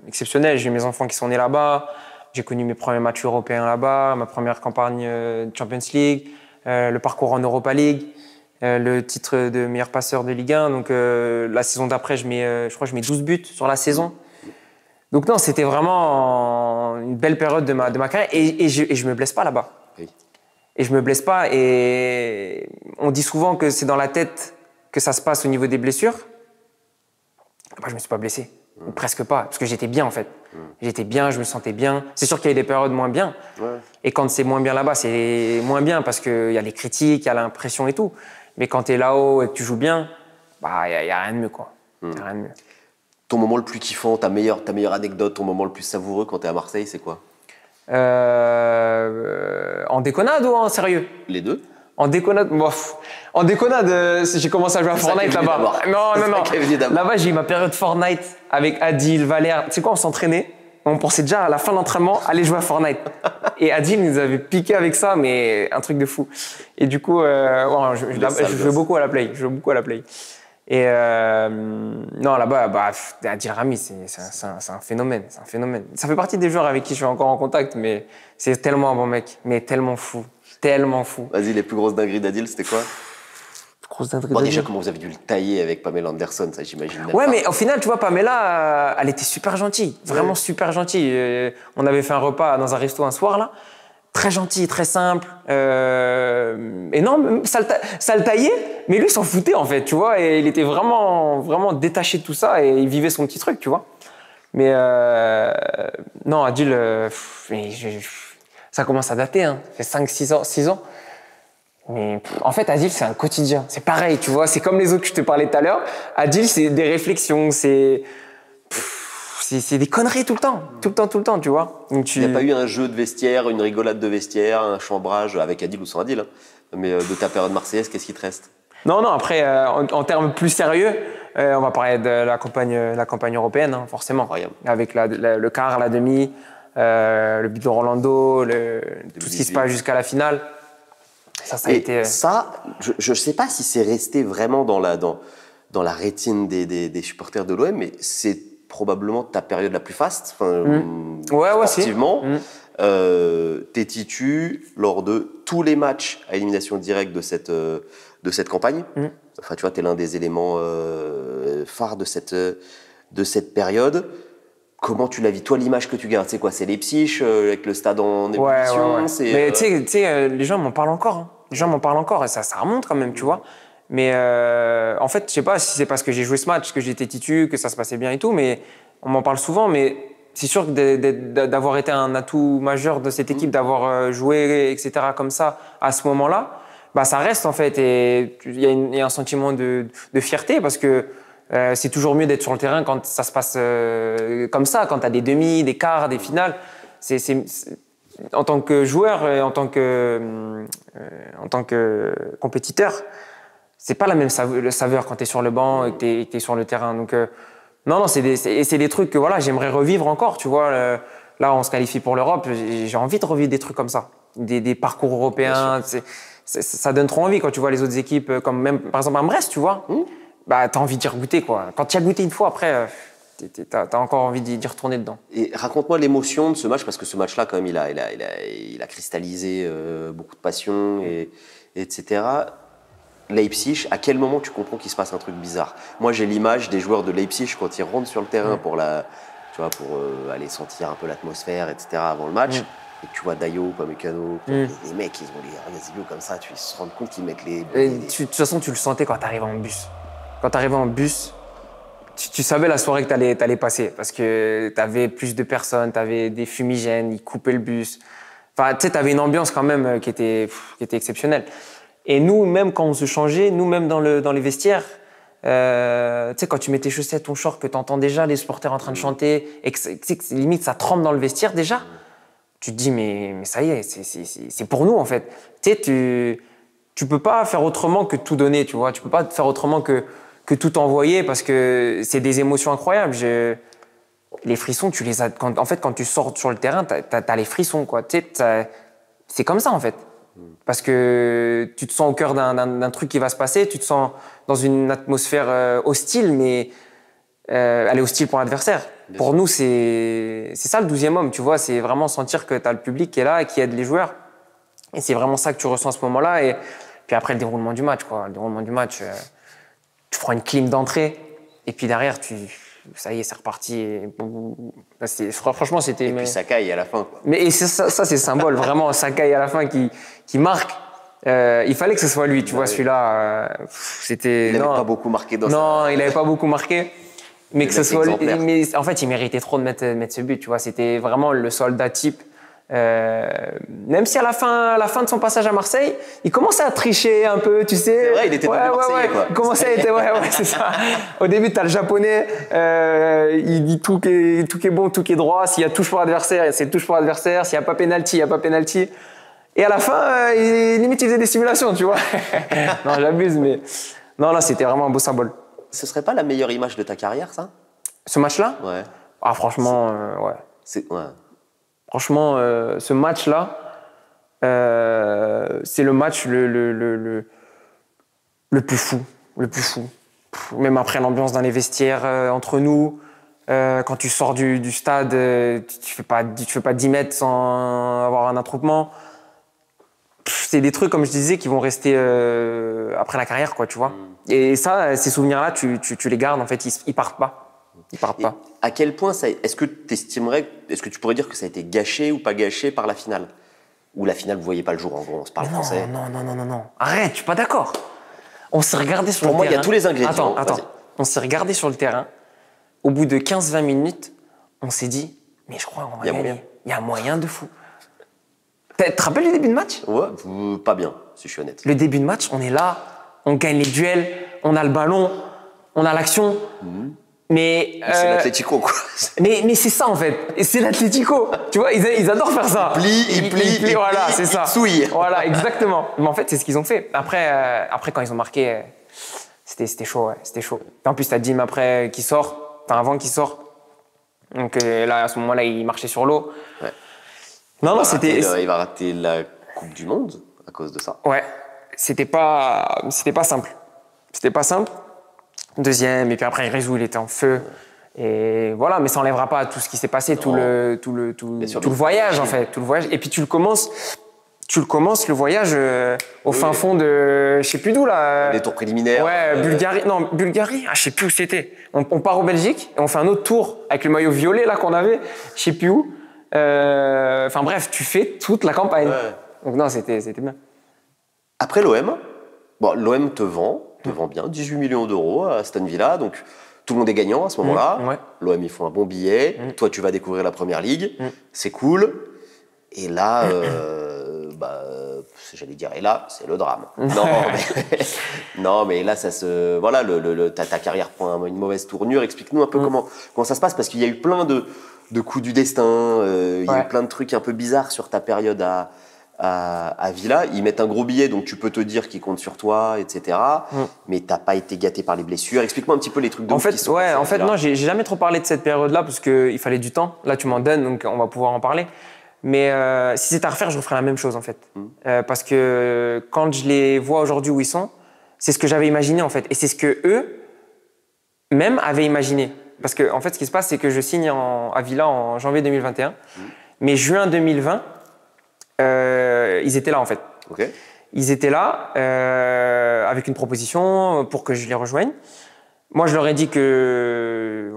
Speaker 1: exceptionnelle. J'ai mes enfants qui sont nés là-bas. J'ai connu mes premiers matchs européens là-bas, ma première campagne de Champions League, le parcours en Europa League, le titre de meilleur passeur de Ligue 1. Donc, la saison d'après, je crois que je mets 12 buts sur la saison. Donc, non, c'était vraiment une belle période de ma carrière. Et je me blesse pas là-bas.
Speaker 2: Oui.
Speaker 1: Et je me blesse pas. Et on dit souvent que c'est dans la tête que ça se passe au niveau des blessures. Moi, je me suis pas blessé. Ou presque pas. Parce que j'étais bien, en fait. J'étais bien, je me sentais bien. C'est sûr qu'il y a eu des périodes moins bien. Ouais. Et quand c'est moins bien là-bas, c'est moins bien parce qu'il y a les critiques, il y a l'impression et tout. Mais quand tu es là-haut et que tu joues bien, bah, il n'y a rien de mieux, quoi. Y a rien de mieux.
Speaker 2: Ton moment le plus kiffant, ta meilleure anecdote, ton moment le plus savoureux quand tu es à Marseille, c'est quoi?
Speaker 1: En déconnade ou en sérieux?
Speaker 2: Les deux.
Speaker 1: En déconnade, en déconnade, j'ai commencé à jouer à Fortnite là-bas. Non. Là-bas, j'ai eu ma période Fortnite avec Adil, Valère. Tu sais quoi, on s'entraînait. On pensait déjà à la fin de l'entraînement aller jouer à Fortnite. Et Adil nous avait piqué avec ça, mais un truc de fou. Et du coup, je jouais beaucoup à la play. Et non, là-bas, Adil Rami, c'est un phénomène. C'est un phénomène. Ça fait partie des joueurs avec qui je suis encore en contact, mais c'est tellement un bon mec, mais tellement fou. Tellement fou.
Speaker 2: Vas-y, les plus grosses dingueries d'Adil, c'était quoi?
Speaker 1: Bon,
Speaker 2: déjà, comment vous avez dû le tailler avec Pamela Anderson, ça j'imagine.
Speaker 1: Ouais, pas. Mais au final, tu vois, Pamela, elle était super gentille. Vraiment super gentille. On avait fait un repas dans un resto un soir, là. Très gentil, très simple. Et non, ça le taillait, mais lui s'en foutait, en fait, tu vois. Et il était vraiment détaché de tout ça et il vivait son petit truc, tu vois. Mais non, Adil, ça commence à dater, hein. Ça fait 6 ans. Mais en fait, Adil, c'est un quotidien. C'est pareil, tu vois. C'est comme les autres que je te parlais tout à l'heure. Adil, c'est des réflexions, c'est des conneries tout le temps, tu vois. Donc,
Speaker 2: Il n'y a pas eu un jeu de vestiaire, une rigolade de vestiaire, un chambrage avec Adil ou sans Adil, hein. Mais de ta période marseillaise, qu'est-ce qui te reste? Non,
Speaker 1: après, en termes plus sérieux, on va parler de la campagne européenne, hein, forcément.
Speaker 2: Incroyable.
Speaker 1: Avec le quart, la demi, le but de Rolando, tout ce qui se passe jusqu'à la finale. Ça a été…
Speaker 2: Ça, je ne sais pas si c'est resté vraiment dans la rétine des supporters de l'OM, mais c'est probablement ta période la plus faste, sportivement. T'es titu lors de tous les matchs à élimination directe de cette campagne. Enfin, tu vois, t'es l'un des éléments phares de cette période. Comment tu la vis? Toi, l'image que tu gardes, c'est quoi? C'est Leipzig avec le stade en ébullition?
Speaker 1: Mais tu sais, les gens m'en parlent encore. Hein. Les gens m'en parlent encore et ça remonte quand même, tu vois. Mais en fait, je sais pas si c'est parce que j'ai joué ce match, que j'étais titu, que ça se passait bien et tout, mais on m'en parle souvent. Mais c'est sûr que d'avoir été un atout majeur de cette équipe, d'avoir joué, etc., comme ça, à ce moment-là, bah, ça reste en fait. Et il y a un sentiment de fierté parce que c'est toujours mieux d'être sur le terrain quand ça se passe comme ça, quand tu as des demi, des quarts, des finales. En tant que joueur et en tant que compétiteur, c'est pas la même saveur quand tu es sur le banc et que tu es sur le terrain. Donc, non, c'est des trucs que voilà, j'aimerais revivre encore. Tu vois, là, on se qualifie pour l'Europe. J'ai envie de revivre des trucs comme ça, des parcours européens. Ça donne trop envie quand tu vois les autres équipes, comme même par exemple à Brest, tu vois. Bah, t'as envie d'y regoûter, quoi. Quand tu y as goûté une fois, après, t'as encore envie d'y retourner dedans.
Speaker 2: Et raconte-moi l'émotion de ce match, parce que ce match-là, quand même, il a cristallisé beaucoup de passion, etc. Leipzig, à quel moment tu comprends qu'il se passe un truc bizarre? Moi, j'ai l'image des joueurs de Leipzig quand ils rentrent sur le terrain pour aller sentir un peu l'atmosphère, etc. avant le match. Et tu vois Dayo, Pamecano, les mecs, ils ont les yeux comme ça, ils se rendent compte qu'ils mettent les...
Speaker 1: De toute façon, tu le sentais quand t'arrivais en bus. Quand t'arrivais en bus, tu savais la soirée que t'allais passer parce que t'avais plus de personnes, t'avais des fumigènes, ils coupaient le bus. Enfin, tu sais, t'avais une ambiance quand même qui était exceptionnelle. Et nous, même quand on se changeait, nous, même dans les vestiaires, tu sais, quand tu mets tes chaussettes, ton short, que t'entends déjà les supporters en train de chanter et que limite ça tremble dans le vestiaire déjà, tu te dis, mais ça y est, c'est pour nous en fait. Tu sais, tu peux pas faire autrement que tout donner, tu vois. Tu peux pas faire autrement que tout envoyer parce que c'est des émotions incroyables. Les frissons, tu les as. Quand tu sors sur le terrain, t'as les frissons, quoi. Tu sais, c'est comme ça en fait. Parce que tu te sens au cœur d'un truc qui va se passer, tu te sens dans une atmosphère hostile, mais elle est hostile pour l'adversaire. Pour nous, c'est ça le 12e homme, tu vois. C'est vraiment sentir que tu as le public qui est là et qui aide les joueurs. Et c'est vraiment ça que tu ressens à ce moment-là. Et puis après, le déroulement du match, quoi. Le déroulement du match, tu prends une clim d'entrée et puis derrière, ça y est, c'est reparti. Et franchement, c'était...
Speaker 2: Et puis Sakai à la fin, quoi.
Speaker 1: Et ça, c'est symbole, vraiment. Sakai à la fin qui marque. Il fallait que ce soit lui, tu vois, celui-là. C'était...
Speaker 2: Il n'avait pas beaucoup marqué dans ça.
Speaker 1: Non, il n'avait pas beaucoup marqué. Mais que ce soit lui, mais en fait, il méritait trop de mettre ce but, tu vois. C'était vraiment le soldat type. Même si à la fin de son passage à Marseille, il commençait à tricher un peu, tu sais.
Speaker 2: C'est vrai, il était devenu Marseillais, quoi.
Speaker 1: Il commençait à être, c'est ça. Au début, t'as le japonais, il dit tout qui est bon, tout qui est droit. S'il y a touche pour l'adversaire, c'est touche pour l'adversaire. S'il n'y a pas pénalty, il n'y a pas pénalty. Et à la fin, limite, il faisait des simulations, tu vois. Non, j'abuse, mais non, là, c'était vraiment un beau symbole.
Speaker 2: Ce serait pas la meilleure image de ta carrière, ça?
Speaker 1: Ce match-là?
Speaker 2: Ouais.
Speaker 1: Ah, franchement, ouais.
Speaker 2: Ouais.
Speaker 1: Franchement, ce match-là, c'est le match le plus fou. Le plus fou. Même après l'ambiance dans les vestiaires, entre nous, quand tu sors du stade, tu fais pas 10 mètres sans avoir un attroupement. C'est des trucs, comme je disais, qui vont rester après la carrière, quoi, tu vois. Et ça, ces souvenirs-là, tu les gardes, en fait, ils partent pas. Ils partent pas.
Speaker 2: À quel point est-ce que tu pourrais dire que ça a été gâché ou pas gâché par la finale? Ou la finale, vous voyez pas le jour, en gros, on se parle français.
Speaker 1: Non. Arrête, je suis pas d'accord. On s'est regardé sur le terrain.
Speaker 2: Pour moi, il y a tous les ingrédients.
Speaker 1: Attends. On s'est regardé sur le terrain. Au bout de 15-20 minutes, on s'est dit, mais je crois qu'on va gagner. Il y a moyen de fou. Tu te rappelles le début de match?
Speaker 2: Ouais, pas bien, si je suis honnête.
Speaker 1: Le début de match, on est là, on gagne les duels, on a le ballon, on a l'action. Mais
Speaker 2: c'est l'Atlético, quoi.
Speaker 1: Mais c'est ça, en fait. Et c'est l'Atlético. Tu vois, ils adorent faire ça.
Speaker 2: Ils plient,
Speaker 1: voilà, c'est ça.
Speaker 2: Souillent.
Speaker 1: Voilà, exactement. Mais en fait, c'est ce qu'ils ont fait. Après, quand ils ont marqué, c'était chaud, ouais. C'était chaud. Et en plus, t'as Dim après qui sort, enfin avant qu'il sort. Donc là, à ce moment-là, il marchait sur l'eau.
Speaker 2: Ouais.
Speaker 1: Non, c'était...
Speaker 2: Il va rater la Coupe du Monde à cause de ça.
Speaker 1: Ouais. C'était pas simple. C'était pas simple. Deuxième, et puis après, Rizou, il était en feu. Et voilà, mais ça n'enlèvera pas tout ce qui s'est passé, tout le voyage, en fait. Tout le voyage. Et puis tu le commences le voyage au fin fond de, je sais plus d'où, là.
Speaker 2: Les tours préliminaires.
Speaker 1: Ouais, Bulgarie, je sais plus où c'était. On part au Belgique et on fait un autre tour avec le maillot violet, là, qu'on avait, je sais plus où. Enfin bref, tu fais toute la campagne. Ouais. Donc non, c'était bien.
Speaker 2: Après l'OM, bon, l'OM te vend bien, 18 millions d'euros à Aston Villa, donc tout le monde est gagnant à ce moment-là.
Speaker 1: Ouais.
Speaker 2: L'OM, ils font un bon billet. Toi, tu vas découvrir la Première Ligue. C'est cool. Et là, j'allais dire, et là, c'est le drame. Non, mais là, ça se, voilà, ta carrière prend une mauvaise tournure. Explique-nous un peu comment ça se passe, parce qu'il y a eu plein de coups du destin. Il y a eu plein de trucs un peu bizarres sur ta période à Villa. Ils mettent un gros billet, donc tu peux te dire qu'ils comptent sur toi, etc. Mais t'as pas été gâté par les blessures. Explique-moi un petit peu les trucs de
Speaker 1: en fait, non, j'ai jamais trop parlé de cette période-là parce qu'il fallait du temps. Là, tu m'en donnes, donc on va pouvoir en parler. Mais si c'était à refaire, je referais la même chose en fait. Parce que quand je les vois aujourd'hui où ils sont, c'est ce que j'avais imaginé en fait. Et c'est ce que eux même avaient imaginé. Parce que en fait, ce qui se passe, c'est que je signe à Villa en janvier 2021. Mais juin 2020, ils étaient là en fait.
Speaker 2: Okay.
Speaker 1: Ils étaient là avec une proposition pour que je les rejoigne. Moi, je leur ai dit que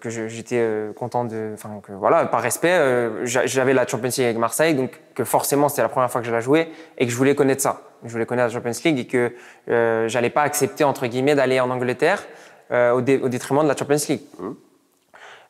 Speaker 1: j'étais content que voilà, par respect, j'avais la Champions League avec Marseille, donc que forcément c'était la première fois que je la jouais et que je voulais connaître ça. Je voulais connaître la Champions League et que j'allais pas accepter entre guillemets d'aller en Angleterre au détriment de la Champions League.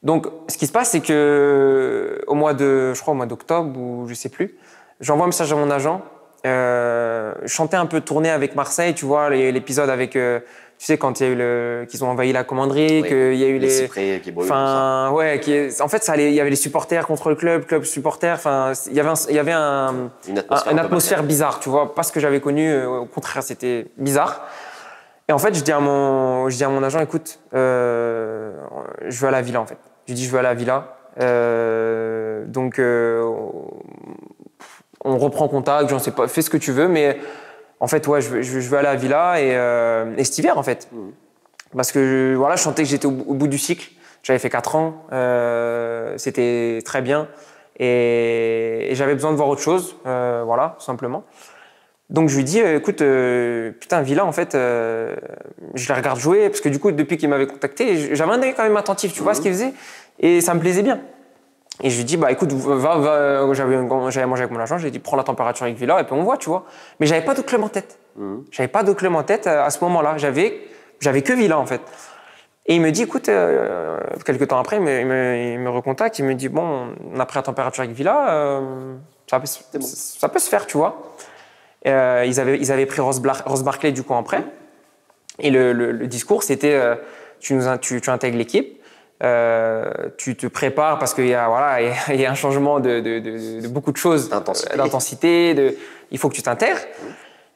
Speaker 1: Donc, ce qui se passe, c'est que au mois d'octobre ou je sais plus, j'envoie un message à mon agent. Je chantais un peu tournée avec Marseille, tu vois, l'épisode avec, tu sais, quand il y a eu qu'ils ont envahi la commanderie, qu'il y a eu
Speaker 2: les cyprès qui brûlent.
Speaker 1: Enfin, ouais, en fait, il y avait les supporters contre le club supporters. Enfin, il y avait une atmosphère bizarre, tu vois, pas ce que j'avais connu. Au contraire, c'était bizarre. Et en fait, je dis à mon agent, écoute, je veux à la Villa en fait. Je lui dis, je veux à la Villa. Donc, on reprend contact, j'en sais pas, fais ce que tu veux, mais en fait, ouais, je veux aller à la Villa et cet hiver en fait. Parce que voilà, je sentais que j'étais au bout du cycle. J'avais fait 4 ans, c'était très bien et j'avais besoin de voir autre chose, voilà, tout simplement. Donc je lui dis, écoute, putain, Villa, en fait, je les regarde jouer, parce que du coup, depuis qu'il m'avait contacté, j'avais un œil quand même attentif, tu vois ce qu'il faisait, et ça me plaisait bien. Et je lui dis, bah écoute, va, j'avais mangé avec mon agent, j'ai dit, prends la température avec Villa, et puis on voit, tu vois. Mais j'avais pas d'autre club en tête. J'avais pas d'autre club en tête à ce moment-là. J'avais que Villa, en fait. Et il me dit, écoute, quelques temps après, il me recontacte, il me dit, bon, on a pris la température avec Villa, ça peut se faire, tu vois. Ils avaient pris Ross Barkley du coup après. Et le discours, c'était tu intègres l'équipe, tu te prépares parce qu'il y a un changement de beaucoup de choses, d'intensité, il faut que tu t'intègres.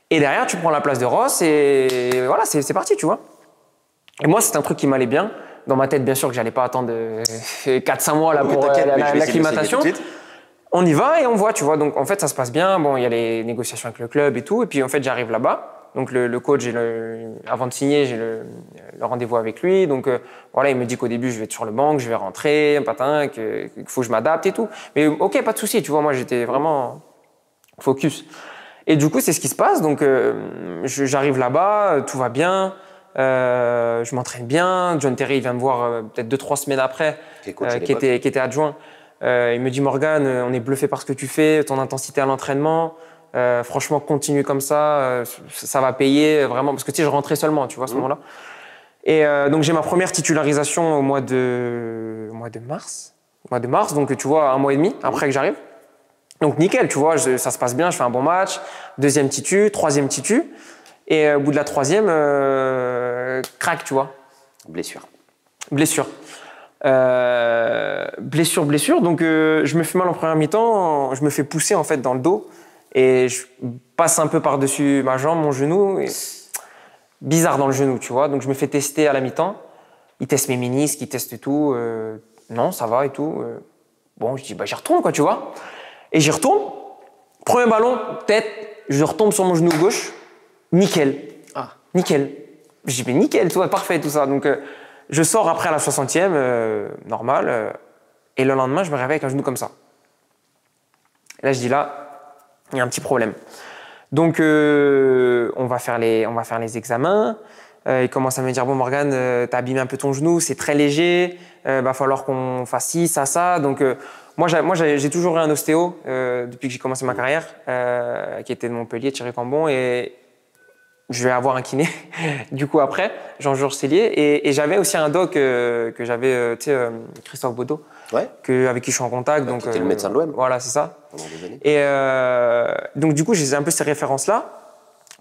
Speaker 1: Et derrière, tu prends la place de Ross et voilà, c'est parti, tu vois. Et moi, c'est un truc qui m'allait bien. Dans ma tête, bien sûr que j'allais pas attendre 4-5 mois là, pour l'acclimatation. On y va et on voit, tu vois. Donc, en fait, ça se passe bien. Bon, il y a les négociations avec le club et tout. Et puis, en fait, j'arrive là-bas. Donc, le coach, avant de signer, j'ai le rendez-vous avec lui. Donc, voilà, il me dit qu'au début, je vais être sur le banc, que je vais rentrer, qu'il faut que je m'adapte et tout. Mais OK, pas de souci. Tu vois, moi, j'étais vraiment focus. Et du coup, c'est ce qui se passe. Donc, j'arrive là-bas, tout va bien. Je m'entraîne bien. John Terry, il vient me voir peut-être 2-3 semaines après, qui était adjoint. Il me dit, Morgan, on est bluffé par ce que tu fais, ton intensité à l'entraînement. Franchement, continue comme ça, ça va payer vraiment. Parce que tu sais, je rentrais seulement, tu vois, à ce moment-là. Et donc, j'ai ma première titularisation au mois de mars. Donc, tu vois, 1 mois et demi après que j'arrive. Donc, nickel, tu vois, ça se passe bien, je fais un bon match. 2e titu, 3e titu. Et au bout de la 3e, crack, tu vois. Blessure. Blessure. Donc je me fais mal en première mi-temps, je me fais pousser en fait dans le dos et je passe un peu par-dessus ma jambe, mon genou, et bizarre dans le genou, tu vois. Donc je me fais tester à la mi-temps, ils testent mes ménisques, ils testent tout, non ça va et tout. Bon, je dis bah j'y retourne quoi, tu vois. Et j'y retourne, premier ballon, tête, je retombe sur mon genou gauche, nickel. Nickel. Je dis mais nickel, tout va parfait tout ça. Donc je sors après à la 60e, normal, et le lendemain, je me réveille avec un genou comme ça. Et là, je dis là, il y a un petit problème. Donc, on va faire les examens. Il commence à me dire, bon, Morgan, t'as abîmé un peu ton genou, c'est très léger, va falloir qu'on fasse ci, ça. Donc, Moi, j'ai toujours eu un ostéo depuis que j'ai commencé ma carrière, qui était de Montpellier, Thierry Cambon, et je vais avoir un kiné, du coup, après, Jean-Georges Cellier. Et j'avais aussi un doc que j'avais, tu sais, Christophe Baudot, avec qui je suis en contact.
Speaker 2: Donc, c'était le médecin de l'OM.
Speaker 1: Voilà, c'est ça.
Speaker 2: Pendant des années.
Speaker 1: Et donc, du coup, j'ai un peu ces références-là.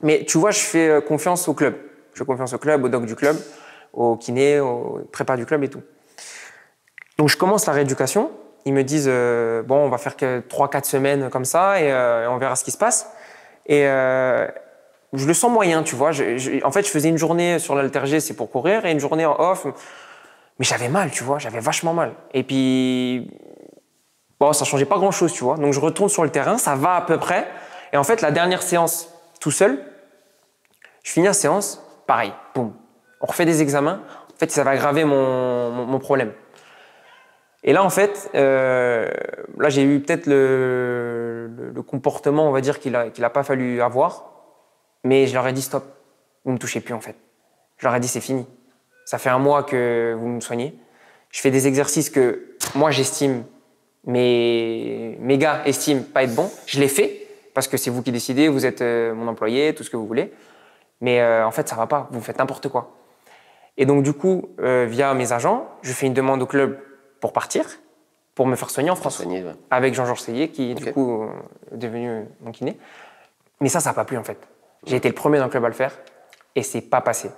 Speaker 1: Mais tu vois, je fais confiance au club. Je fais confiance au club, au doc du club, au kiné, au prépa du club et tout. Donc, je commence la rééducation. Ils me disent, bon, on va faire que 3-4 semaines comme ça et on verra ce qui se passe. Et je le sens moyen, tu vois. En fait, je faisais une journée sur l'haltérgé, c'est pour courir, et une journée en off. Mais j'avais mal, tu vois, j'avais vachement mal. Et puis, bon, ça changeait pas grand-chose, tu vois. Donc, je retourne sur le terrain, ça va à peu près. Et en fait, la dernière séance, tout seul, je finis la séance, pareil, boum. On refait des examens. En fait, ça va aggraver mon problème. Et là, en fait, là, j'ai eu peut-être le comportement, on va dire, qu'il a pas fallu avoir. Mais je leur ai dit stop, vous me touchez plus en fait. Je leur ai dit c'est fini. Ça fait un mois que vous me soignez. Je fais des exercices que moi j'estime, mes gars estiment pas être bons. Je les fais parce que c'est vous qui décidez, vous êtes mon employé, tout ce que vous voulez. Mais en fait ça va pas, vous faites n'importe quoi. Et donc du coup, via mes agents, je fais une demande au club pour partir, pour me faire soigner en France. Avec Jean-Georges Cellier qui du coup est devenu mon kiné. Mais ça n'a pas plu en fait. J'ai été le premier dans le club à le faire et c'est pas passé.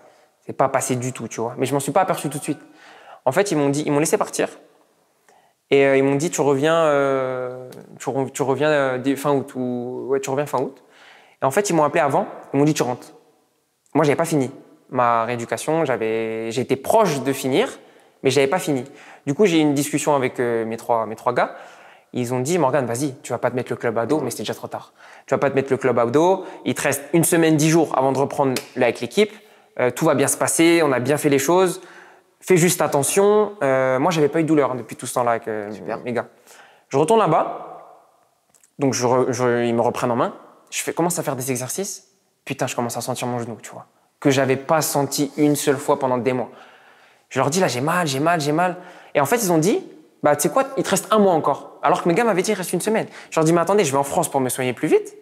Speaker 1: C'est pas passé du tout, tu vois. Mais je m'en suis pas aperçu tout de suite. En fait, ils m'ont laissé partir et ils m'ont dit tu reviens fin août tu reviens fin août. Et en fait, ils m'ont appelé avant. Ils m'ont dit tu rentres. Moi, j'avais pas fini ma rééducation. J'étais proche de finir, mais j'avais pas fini. Du coup, j'ai eu une discussion avec mes trois gars. Ils ont dit, Morgane, vas-y, tu vas pas te mettre le club à dos, mais c'était déjà trop tard. Tu vas pas te mettre le club à dos. Il te reste 1 semaine, 10 jours avant de reprendre là avec l'équipe. Tout va bien se passer. On a bien fait les choses. Fais juste attention. Moi, j'avais pas eu de douleur depuis tout ce temps-là avec mes gars. Je retourne là-bas. Donc, ils me reprennent en main. Commence à faire des exercices. Putain, je commence à sentir mon genou, tu vois. Que j'avais pas senti une seule fois pendant des mois. Je leur dis, là, j'ai mal. Et en fait, ils ont dit, bah, tu sais quoi, il te reste 1 mois encore. Alors que mes gars m'avaient dit, il reste 1 semaine. Je leur dis, mais attendez, je vais en France pour me soigner plus vite.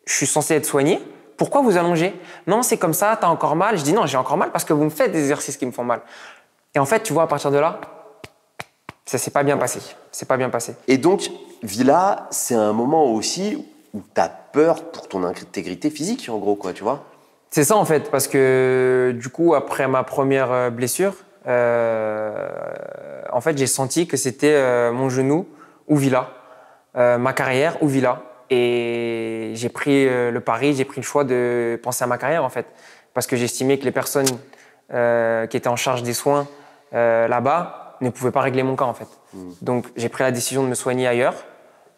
Speaker 1: Je suis censé être soigné. Pourquoi vous allongez? Non, c'est comme ça, t'as encore mal. Je dis, non, j'ai encore mal parce que vous me faites des exercices qui me font mal. Et en fait, tu vois, à partir de là, ça s'est pas bien passé. C'est pas bien passé.
Speaker 2: Et donc, Villa, c'est un moment aussi où t'as peur pour ton intégrité physique, en gros, quoi, tu vois?
Speaker 1: C'est ça, en fait, parce que du coup, après ma première blessure, en fait, j'ai senti que c'était mon genou ou Villa, ma carrière ou Villa. Et j'ai pris le pari, j'ai pris le choix de penser à ma carrière, en fait. Parce que j'estimais que les personnes qui étaient en charge des soins là-bas ne pouvaient pas régler mon cas, en fait. Donc, j'ai pris la décision de me soigner ailleurs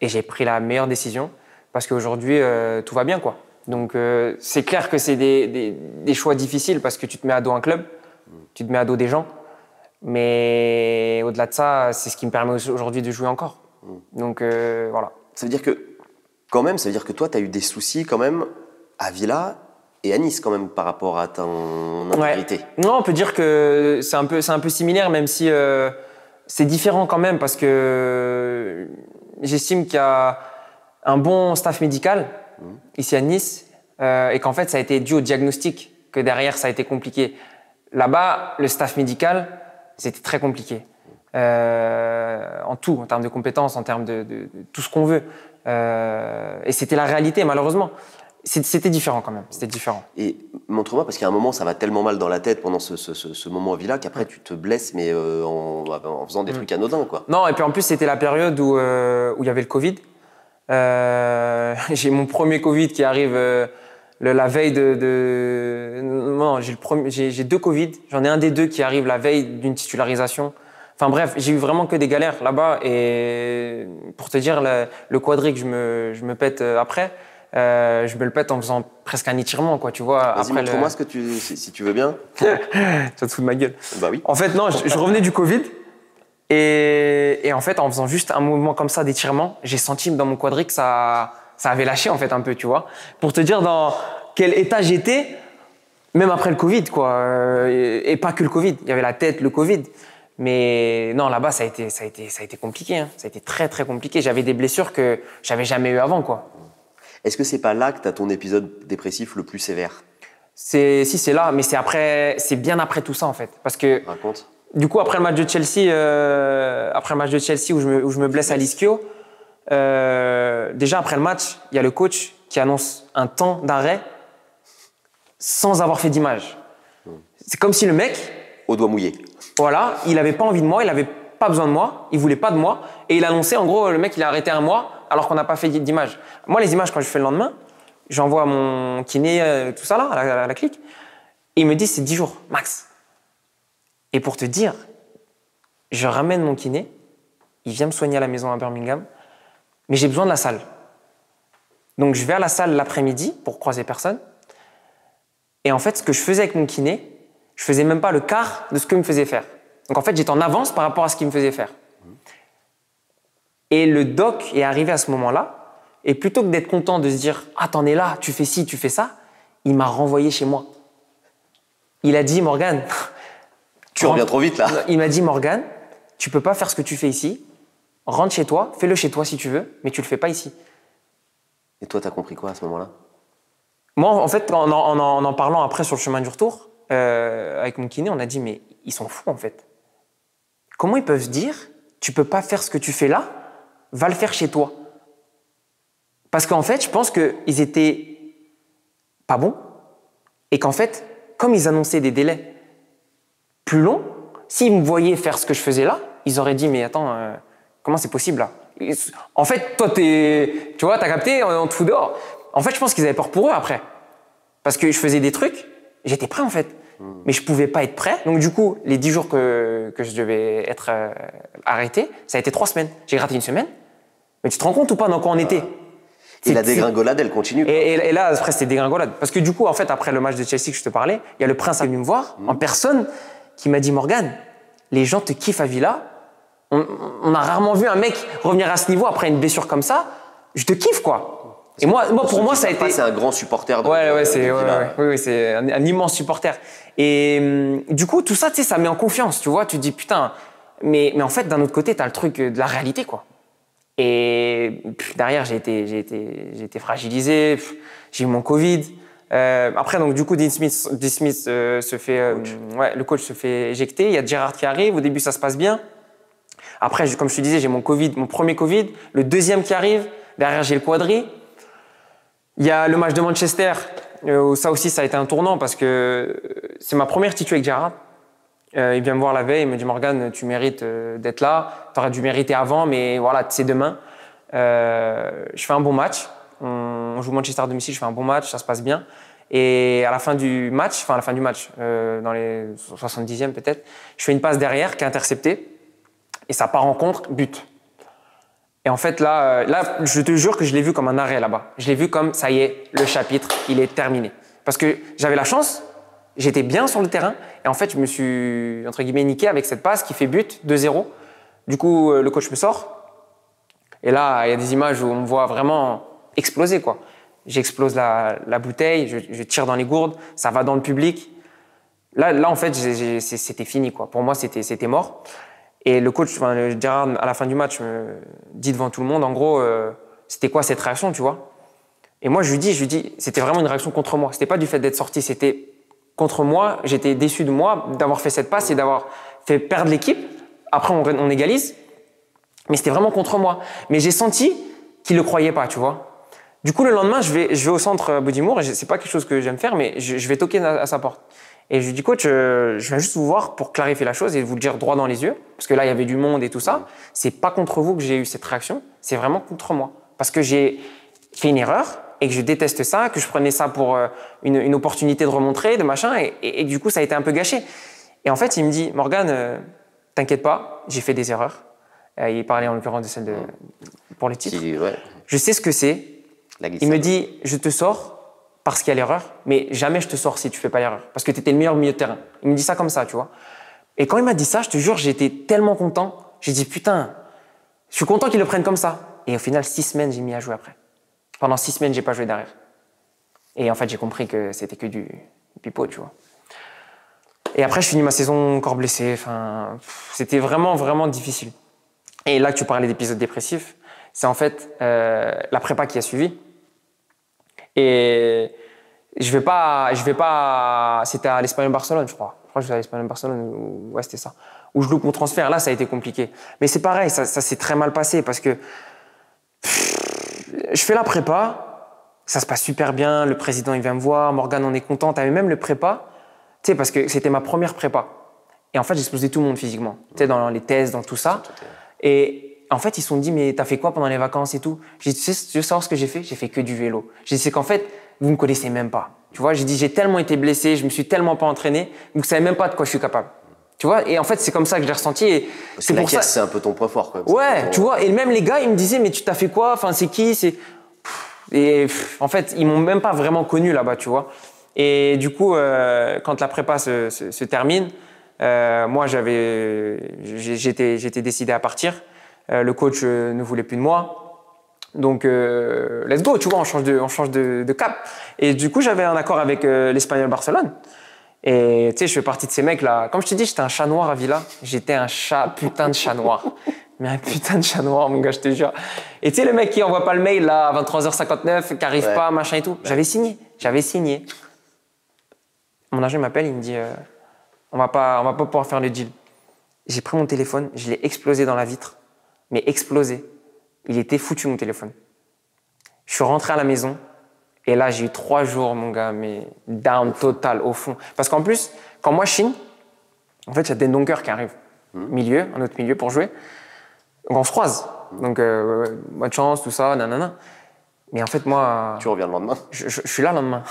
Speaker 1: et j'ai pris la meilleure décision parce qu'aujourd'hui, tout va bien, quoi. Donc, c'est clair que c'est des choix difficiles parce que tu te mets à dos un club, tu te mets à dos des gens. Mais au-delà de ça, c'est ce qui me permet aujourd'hui de jouer encore. Donc, voilà.
Speaker 2: Ça veut dire que toi, tu as eu des soucis quand même à Villa et à Nice quand même par rapport à ton intégrité.
Speaker 1: Ouais. Non, on peut dire que c'est un peu similaire, même si c'est différent quand même parce que j'estime qu'il y a un bon staff médical ici à Nice et qu'en fait, ça a été dû au diagnostic que derrière, ça a été compliqué. Là-bas, le staff médical, c'était très compliqué. En tout, en termes de compétences, en termes de tout ce qu'on veut. Et c'était la réalité, malheureusement. C'était différent quand même, c'était différent.
Speaker 2: Et montre-moi, parce qu'à un moment, ça va tellement mal dans la tête pendant ce moment à Villa qu'après, tu te blesses, mais en faisant des trucs anodins, quoi.
Speaker 1: Non, et puis en plus, c'était la période où il y avait le Covid. J'ai mon premier Covid qui arrive la veille Non, j'ai 2 Covid. J'en ai un des 2 qui arrive la veille d'une titularisation. Enfin bref, j'ai eu vraiment que des galères là-bas. Et pour te dire, le quadrique, je me pète après. Je me le pète en faisant presque un étirement, quoi, tu vois.
Speaker 2: Vas-y, montre-moi si tu veux bien.
Speaker 1: Tu vas te foutre de ma gueule.
Speaker 2: Bah oui.
Speaker 1: En fait, non, je revenais du Covid. Et en fait, en faisant juste un mouvement comme ça d'étirement, j'ai senti dans mon quadrique que ça avait lâché, en fait, un peu, tu vois. Pour te dire dans quel état j'étais, même après le Covid, quoi. Et pas que le Covid. Il y avait la tête, le Covid. Mais non, là-bas, ça a été compliqué. Hein. Ça a été très, très compliqué. J'avais des blessures que j'avais jamais eues avant, quoi.
Speaker 2: Est-ce que c'est pas là que tu as ton épisode dépressif le plus sévère?
Speaker 1: Si, c'est là, mais c'est bien après tout ça, en fait. Parce que,
Speaker 2: Raconte.
Speaker 1: du coup, après le match de Chelsea, où je me blesse à l'ischio, déjà après le match, il y a le coach qui annonce un temps d'arrêt sans avoir fait d'image. C'est comme si le mec…
Speaker 2: Au doigt mouillé.
Speaker 1: Voilà, il n'avait pas envie de moi, il n'avait pas besoin de moi, il voulait pas de moi. Et il annonçait, en gros, le mec, il a arrêté un mois alors qu'on n'a pas fait d'image. Moi, les images, quand je fais le lendemain, j'envoie à mon kiné, tout ça là, à la clique. Et il me dit, c'est 10 jours, max. Et pour te dire, je ramène mon kiné, il vient me soigner à la maison à Birmingham, mais j'ai besoin de la salle. Donc, je vais à la salle l'après-midi pour croiser personne. Et en fait, ce que je faisais avec mon kiné, je faisais même pas le quart de ce qu'il me faisait faire. Donc en fait, j'étais en avance par rapport à ce qu'il me faisait faire. Et le doc est arrivé à ce moment-là, et plutôt que d'être content de se dire « Ah, t'en es là, tu fais ci, tu fais ça », il m'a renvoyé chez moi. Il a dit « Morgane… »
Speaker 2: Tu reviens trop vite là.
Speaker 1: Il m'a dit « Morgane, tu peux pas faire ce que tu fais ici, rentre chez toi, fais-le chez toi si tu veux, mais tu le fais pas ici. »
Speaker 2: Et toi, t'as compris quoi à ce moment-là?
Speaker 1: Moi, en fait, en parlant après sur le chemin du retour, avec mon kiné, on a dit, mais ils sont fous en fait. Comment ils peuvent se dire, tu peux pas faire ce que tu fais là, va le faire chez toi. Parce qu'en fait, je pense qu'ils étaient pas bons et qu'en fait, comme ils annonçaient des délais plus longs, s'ils me voyaient faire ce que je faisais là, ils auraient dit, mais attends, comment c'est possible là? En fait, toi, tu vois, t'as capté, on te fout dehors. En fait, je pense qu'ils avaient peur pour eux après. Parce que je faisais des trucs, j'étais prêt en fait. Mais je pouvais pas être prêt. Donc du coup, les 10 jours que je devais être arrêté, ça a été 3 semaines. J'ai gratté 1 semaine. Mais tu te rends compte ou pas dans quoi on était?
Speaker 2: Et la dégringolade, elle continue.
Speaker 1: Et là, après, c'était dégringolade. Parce que du coup, en fait, après le match de Chelsea que je te parlais, il y a le prince qui est venu me voir en personne qui m'a dit « Morgane, les gens te kiffent à Villa. On a rarement vu un mec revenir à ce niveau après une blessure comme ça. Je te kiffe, quoi. » Et moi, pour moi, ça a été…
Speaker 2: C'est un grand supporter de
Speaker 1: Oui, c'est un immense supporter. Et du coup, tout ça, tu sais, ça met en confiance, tu vois. Tu te dis, putain, mais en fait, d'un autre côté, tu as le truc de la réalité, quoi. Et derrière, j'ai été fragilisé, j'ai eu mon Covid. Après, donc, du coup, Dean Smith se fait… le coach se fait éjecter. Il y a Gerrard qui arrive. Au début, ça se passe bien. Après, comme je te disais, j'ai mon premier Covid. Le deuxième qui arrive. Derrière, j'ai le quadri. Il y a le match de Manchester, où ça aussi, ça a été un tournant parce que c'est ma première titu avec Gerrard. Il vient me voir la veille, il me dit « Morgane, tu mérites d'être là. Tu aurais dû mériter avant, mais voilà, c'est demain. » Je fais un bon match. On joue Manchester à domicile, je fais un bon match, ça se passe bien. Et à la fin du match, dans les 70e peut-être, je fais une passe derrière qui est interceptée. Et ça part en contre, but. Et en fait, là, je te jure que je l'ai vu comme un arrêt là-bas. Je l'ai vu comme, ça y est, le chapitre, il est terminé. Parce que j'avais la chance, j'étais bien sur le terrain, et en fait, je me suis, entre guillemets, niqué avec cette passe qui fait but, 2-0. Du coup, le coach me sort. Et là, il y a des images où on me voit vraiment exploser, quoi. J'explose la bouteille, je tire dans les gourdes, ça va dans le public. Là en fait, c'était fini, quoi. Pour moi, c'était mort. Et le coach, Gerrard, à la fin du match, me dit devant tout le monde, en gros, c'était quoi cette réaction, tu vois? Et moi, je lui dis, c'était vraiment une réaction contre moi. C'était pas du fait d'être sorti, c'était contre moi. J'étais déçu de moi d'avoir fait cette passe et d'avoir fait perdre l'équipe. Après, on égalise. Mais c'était vraiment contre moi. Mais j'ai senti qu'il le croyait pas, tu vois. Du coup, le lendemain, je vais au centre Bodimour, et c'est pas quelque chose que j'aime faire, mais je vais toquer à sa porte. Et je lui dis, coach, je viens juste vous voir pour clarifier la chose et vous le dire droit dans les yeux, parce que là, il y avait du monde et tout ça. C'est pas contre vous que j'ai eu cette réaction, c'est vraiment contre moi. Parce que j'ai fait une erreur et que je déteste ça, que je prenais ça pour une opportunité de remontrer, de machin, et du coup, ça a été un peu gâché. Et en fait, il me dit, Morgane, t'inquiète pas, j'ai fait des erreurs. Il parlait en l'occurrence de celle pour les titres. Je sais ce que c'est. Il me dit, je te sors parce qu'il y a l'erreur, mais jamais je te sors si tu fais pas l'erreur, parce que tu étais le meilleur milieu de terrain. Il me dit ça comme ça, tu vois. Et quand il m'a dit ça, je te jure, j'étais tellement content. J'ai dit, putain, je suis content qu'ils le prennent comme ça. Et au final, 6 semaines, j'ai mis à jouer après. Pendant 6 semaines, j'ai pas joué derrière. Et en fait, j'ai compris que c'était que du pipeau, tu vois. Et après, je finis ma saison encore blessé. Enfin, c'était vraiment, vraiment difficile. Et là que tu parlais d'épisodes dépressifs, c'est en fait la prépa qui a suivi. Et je vais pas. C'était à l'Espagnol Barcelone, je crois. Je crois que j'étais à l'Espagnol Barcelone. Ouais, c'était ça. Où je loupe mon transfert. Là, ça a été compliqué. Mais c'est pareil, ça s'est très mal passé parce que je fais la prépa. Ça se passe super bien, le président il vient me voir, Morgane on est content, t'avais même le prépa, tu sais, parce que c'était ma première prépa. Et en fait, j'explosais tout le monde physiquement, tu sais, dans les tests, dans tout ça. Et en fait, ils se sont dit, mais t'as fait quoi pendant les vacances et tout? J'ai dit, tu veux savoir ce que j'ai fait? J'ai fait que du vélo. J'ai dit, c'est qu'en fait, vous me connaissez même pas. Tu vois, j'ai dit, j'ai tellement été blessé, je me suis tellement pas entraîné, vous savez même pas de quoi je suis capable. Tu vois, et en fait, c'est comme ça que je l'ai ressenti. Et
Speaker 2: c'est pour ça. C'est un peu ton point fort, quand même.
Speaker 1: Ouais, tu vois, et même les gars, ils me disaient, mais tu t'as fait quoi? Enfin, c'est qui? Et en fait, ils m'ont même pas vraiment connu là-bas, tu vois. Et du coup, quand la prépa se termine, moi, j'étais décidé à partir. Le coach ne voulait plus de moi. Donc, let's go, tu vois, on change de cap. Et du coup, j'avais un accord avec l'Espagnol Barcelone. Et tu sais, je fais partie de ces mecs-là. Comme je te dis, j'étais un chat noir à Villa. J'étais un putain de chat noir. Mais un putain de chat noir, mon gars, je te jure. Et tu sais, le mec qui envoie pas le mail là, à 23h59, qui arrive pas, machin et tout. J'avais signé. Mon agent m'appelle, il me dit on va pas pouvoir faire le deal. J'ai pris mon téléphone, je l'ai explosé dans la vitre. Mais explosé. Il était foutu, mon téléphone. Je suis rentré à la maison. Et là, j'ai eu 3 jours, mon gars, mais down total, au fond. Parce qu'en plus, quand moi je signe, en fait, il y a Den Donker qui arrive. Un autre milieu pour jouer. Donc on se croise. Donc, bonne chance, tout ça, nanana. Mais en fait, moi.
Speaker 2: Tu reviens le lendemain.
Speaker 1: Je suis là le lendemain.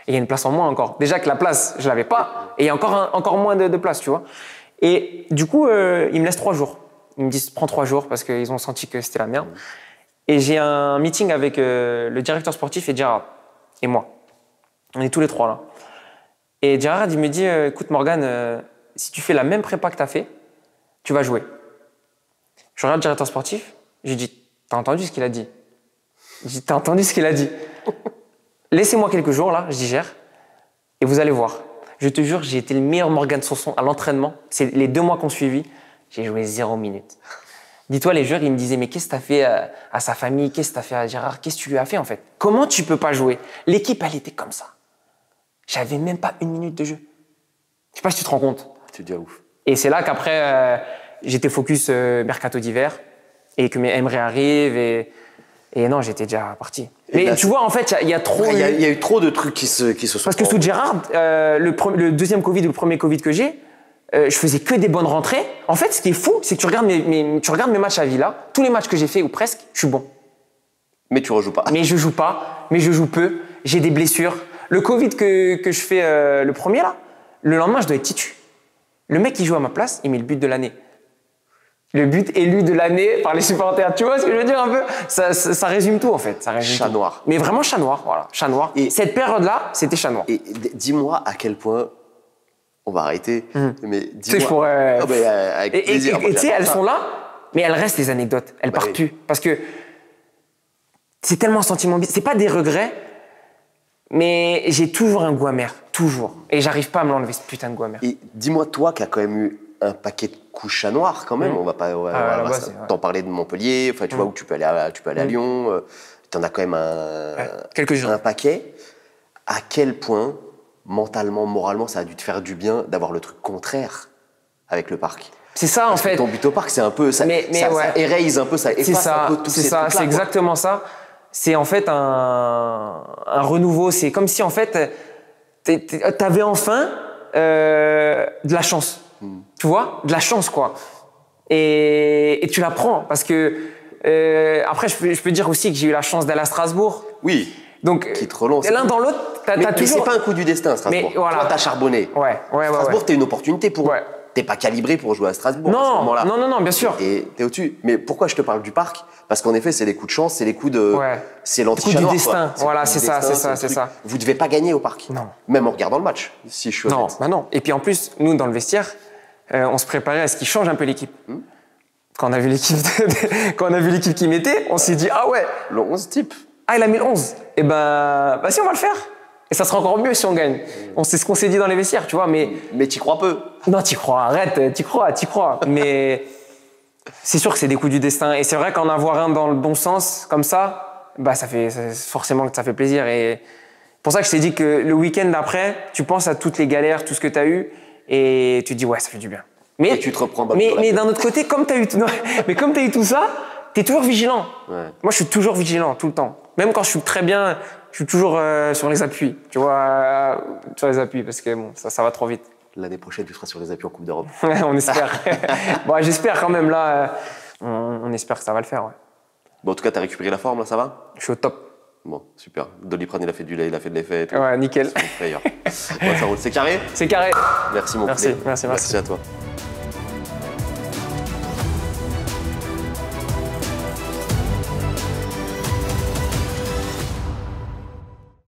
Speaker 1: Et il y a une place en moins encore. Déjà que la place, je l'avais pas. Et il y a encore moins de place, tu vois. Et du coup, ils me laissent 3 jours. Ils me disent, prends 3 jours parce qu'ils ont senti que c'était la merde. Et j'ai un meeting avec le directeur sportif et Gérard. Et moi. On est tous les 3 là. Et Gérard, il me dit, écoute Morgane, si tu fais la même prépa que tu as fait, tu vas jouer. Je regarde le directeur sportif, je lui dis, t'as entendu ce qu'il a dit? Je dis, t'as entendu ce qu'il a dit? Laissez-moi quelques jours là, je digère, et vous allez voir. Je te jure, j'ai été le meilleur Morgane Sanson à l'entraînement. C'est les 2 mois qu'on suivi, j'ai joué 0 minutes. Dis-toi, les joueurs, ils me disaient, mais qu'est-ce que t'as fait à sa famille? Qu'est-ce que t'as fait à Gérard? Qu'est-ce que tu lui as fait en fait? Comment tu peux pas jouer? L'équipe, elle était comme ça. J'avais même pas 1 minute de jeu. Je sais pas si tu te rends compte.
Speaker 2: Tu te dis ouf.
Speaker 1: Et c'est là qu'après, j'étais focus mercato d'hiver et que mes Emery arrivent et non, j'étais déjà parti. Mais là, tu vois, en fait, il y a trop.
Speaker 2: Il y a eu trop de trucs qui se sont.
Speaker 1: Parce que sous Gérard, le deuxième Covid ou le premier Covid que j'ai, je faisais que des bonnes rentrées. En fait, ce qui est fou, c'est que tu regardes mes matchs à Villa, tous les matchs que j'ai fait ou presque, je suis bon.
Speaker 2: Mais tu rejoues pas.
Speaker 1: Mais je joue pas, mais je joue peu. J'ai des blessures. Le Covid que je fais le premier là, le lendemain, je dois être titu. Le mec qui joue à ma place, il met le but de l'année. Le but élu de l'année par les supporters. Tu vois ce que je veux dire un peu? Ça résume tout en fait. Ça résume
Speaker 2: chat
Speaker 1: tout.
Speaker 2: Noir.
Speaker 1: Mais vraiment chat noir, voilà. Chat noir. Et cette période-là, c'était chat noir.
Speaker 2: Et dis-moi à quel point. On va arrêter. Mais dis-moi.
Speaker 1: Tu sais, je pourrais.
Speaker 2: Avec plaisir.
Speaker 1: Et tu sais, elles sont là, mais elles restent les anecdotes. Elles partent plus. Parce que c'est tellement un sentiment. C'est pas des regrets, mais j'ai toujours un goût amer. Toujours. Et j'arrive pas à me l'enlever, ce putain de goût amer.
Speaker 2: Et dis-moi, toi qui as quand même eu un paquet de coups chat noirs quand même, on va pas t'en parler de Montpellier, enfin tu vois où tu peux aller à Lyon, tu en as quand même un paquet. À quel point, mentalement, moralement, ça a dû te faire du bien d'avoir le truc contraire avec le parc?
Speaker 1: C'est ça en fait.
Speaker 2: Ton but au parc, c'est un peu ça, ça erase un peu, ça efface un peu tout ces trucs-là.
Speaker 1: C'est exactement ça. C'est en fait un renouveau. C'est comme si en fait t'avais enfin de la chance. Tu vois, de la chance quoi. Et tu la prends parce que après je peux dire aussi que j'ai eu la chance d'aller à Strasbourg.
Speaker 2: Oui.
Speaker 1: Donc
Speaker 2: qui te relance.
Speaker 1: L'un dans l'autre, t'as toujours. Mais
Speaker 2: c'est pas un coup du destin, Strasbourg.
Speaker 1: Mais voilà.
Speaker 2: Toi, t'as charbonné. Strasbourg, t'es une opportunité pour. Ouais. T'es pas calibré pour jouer à Strasbourg à ce moment-là.
Speaker 1: Non, bien sûr.
Speaker 2: Et t'es au-dessus. Mais pourquoi je te parle du parc? Parce qu'en effet, c'est les coups de chance, c'est les coups de. C'est l'anti-chat noir.
Speaker 1: Du destin. Voilà, c'est ça.
Speaker 2: Vous devez pas gagner au parc.
Speaker 1: Non.
Speaker 2: Même en regardant le match, si je suis honnête.
Speaker 1: Non. Et puis en plus, nous, dans le vestiaire, on se préparait à ce qu'il change un peu l'équipe. Quand on a vu l'équipe qui mettait, on s'est dit, ah ouais.
Speaker 2: Le 11 type.
Speaker 1: Ah, il a mis le 11. Eh ben, si, on va le faire. Et ça sera encore mieux si on gagne. C'est ce qu'on s'est dit dans les vestiaires, tu vois. Mais
Speaker 2: t'y crois peu.
Speaker 1: non, t'y crois, arrête, t'y crois. Mais c'est sûr que c'est des coups du destin. Et c'est vrai qu'en avoir un dans le bon sens, comme ça, bah forcément que ça fait plaisir. Et pour ça que je t'ai dit que le week-end d'après, tu penses à toutes les galères, tout ce que tu as eu, et tu te dis, ouais, ça fait du bien. Mais,
Speaker 2: et tu te reprends.
Speaker 1: Mais d'un autre côté, comme tu as eu tout ça, tu es toujours vigilant. Ouais. Moi, je suis toujours vigilant, tout le temps. Même quand je suis très bien, je suis toujours sur les appuis. Tu vois, sur les appuis, parce que bon, ça va trop vite.
Speaker 2: L'année prochaine, tu seras sur les appuis en Coupe d'Europe.
Speaker 1: On espère. Bon, j'espère quand même, là. On espère que ça va le faire, ouais.
Speaker 2: Bon, en tout cas, tu as récupéré la forme, là, ça va?
Speaker 1: Je suis au top.
Speaker 2: Bon, super. Doliprane, il a fait de l'effet et tout.
Speaker 1: Ouais, nickel.
Speaker 2: Bon, ça roule. C'est carré?
Speaker 1: C'est carré.
Speaker 2: Merci, mon poulet.
Speaker 1: Merci
Speaker 2: à toi.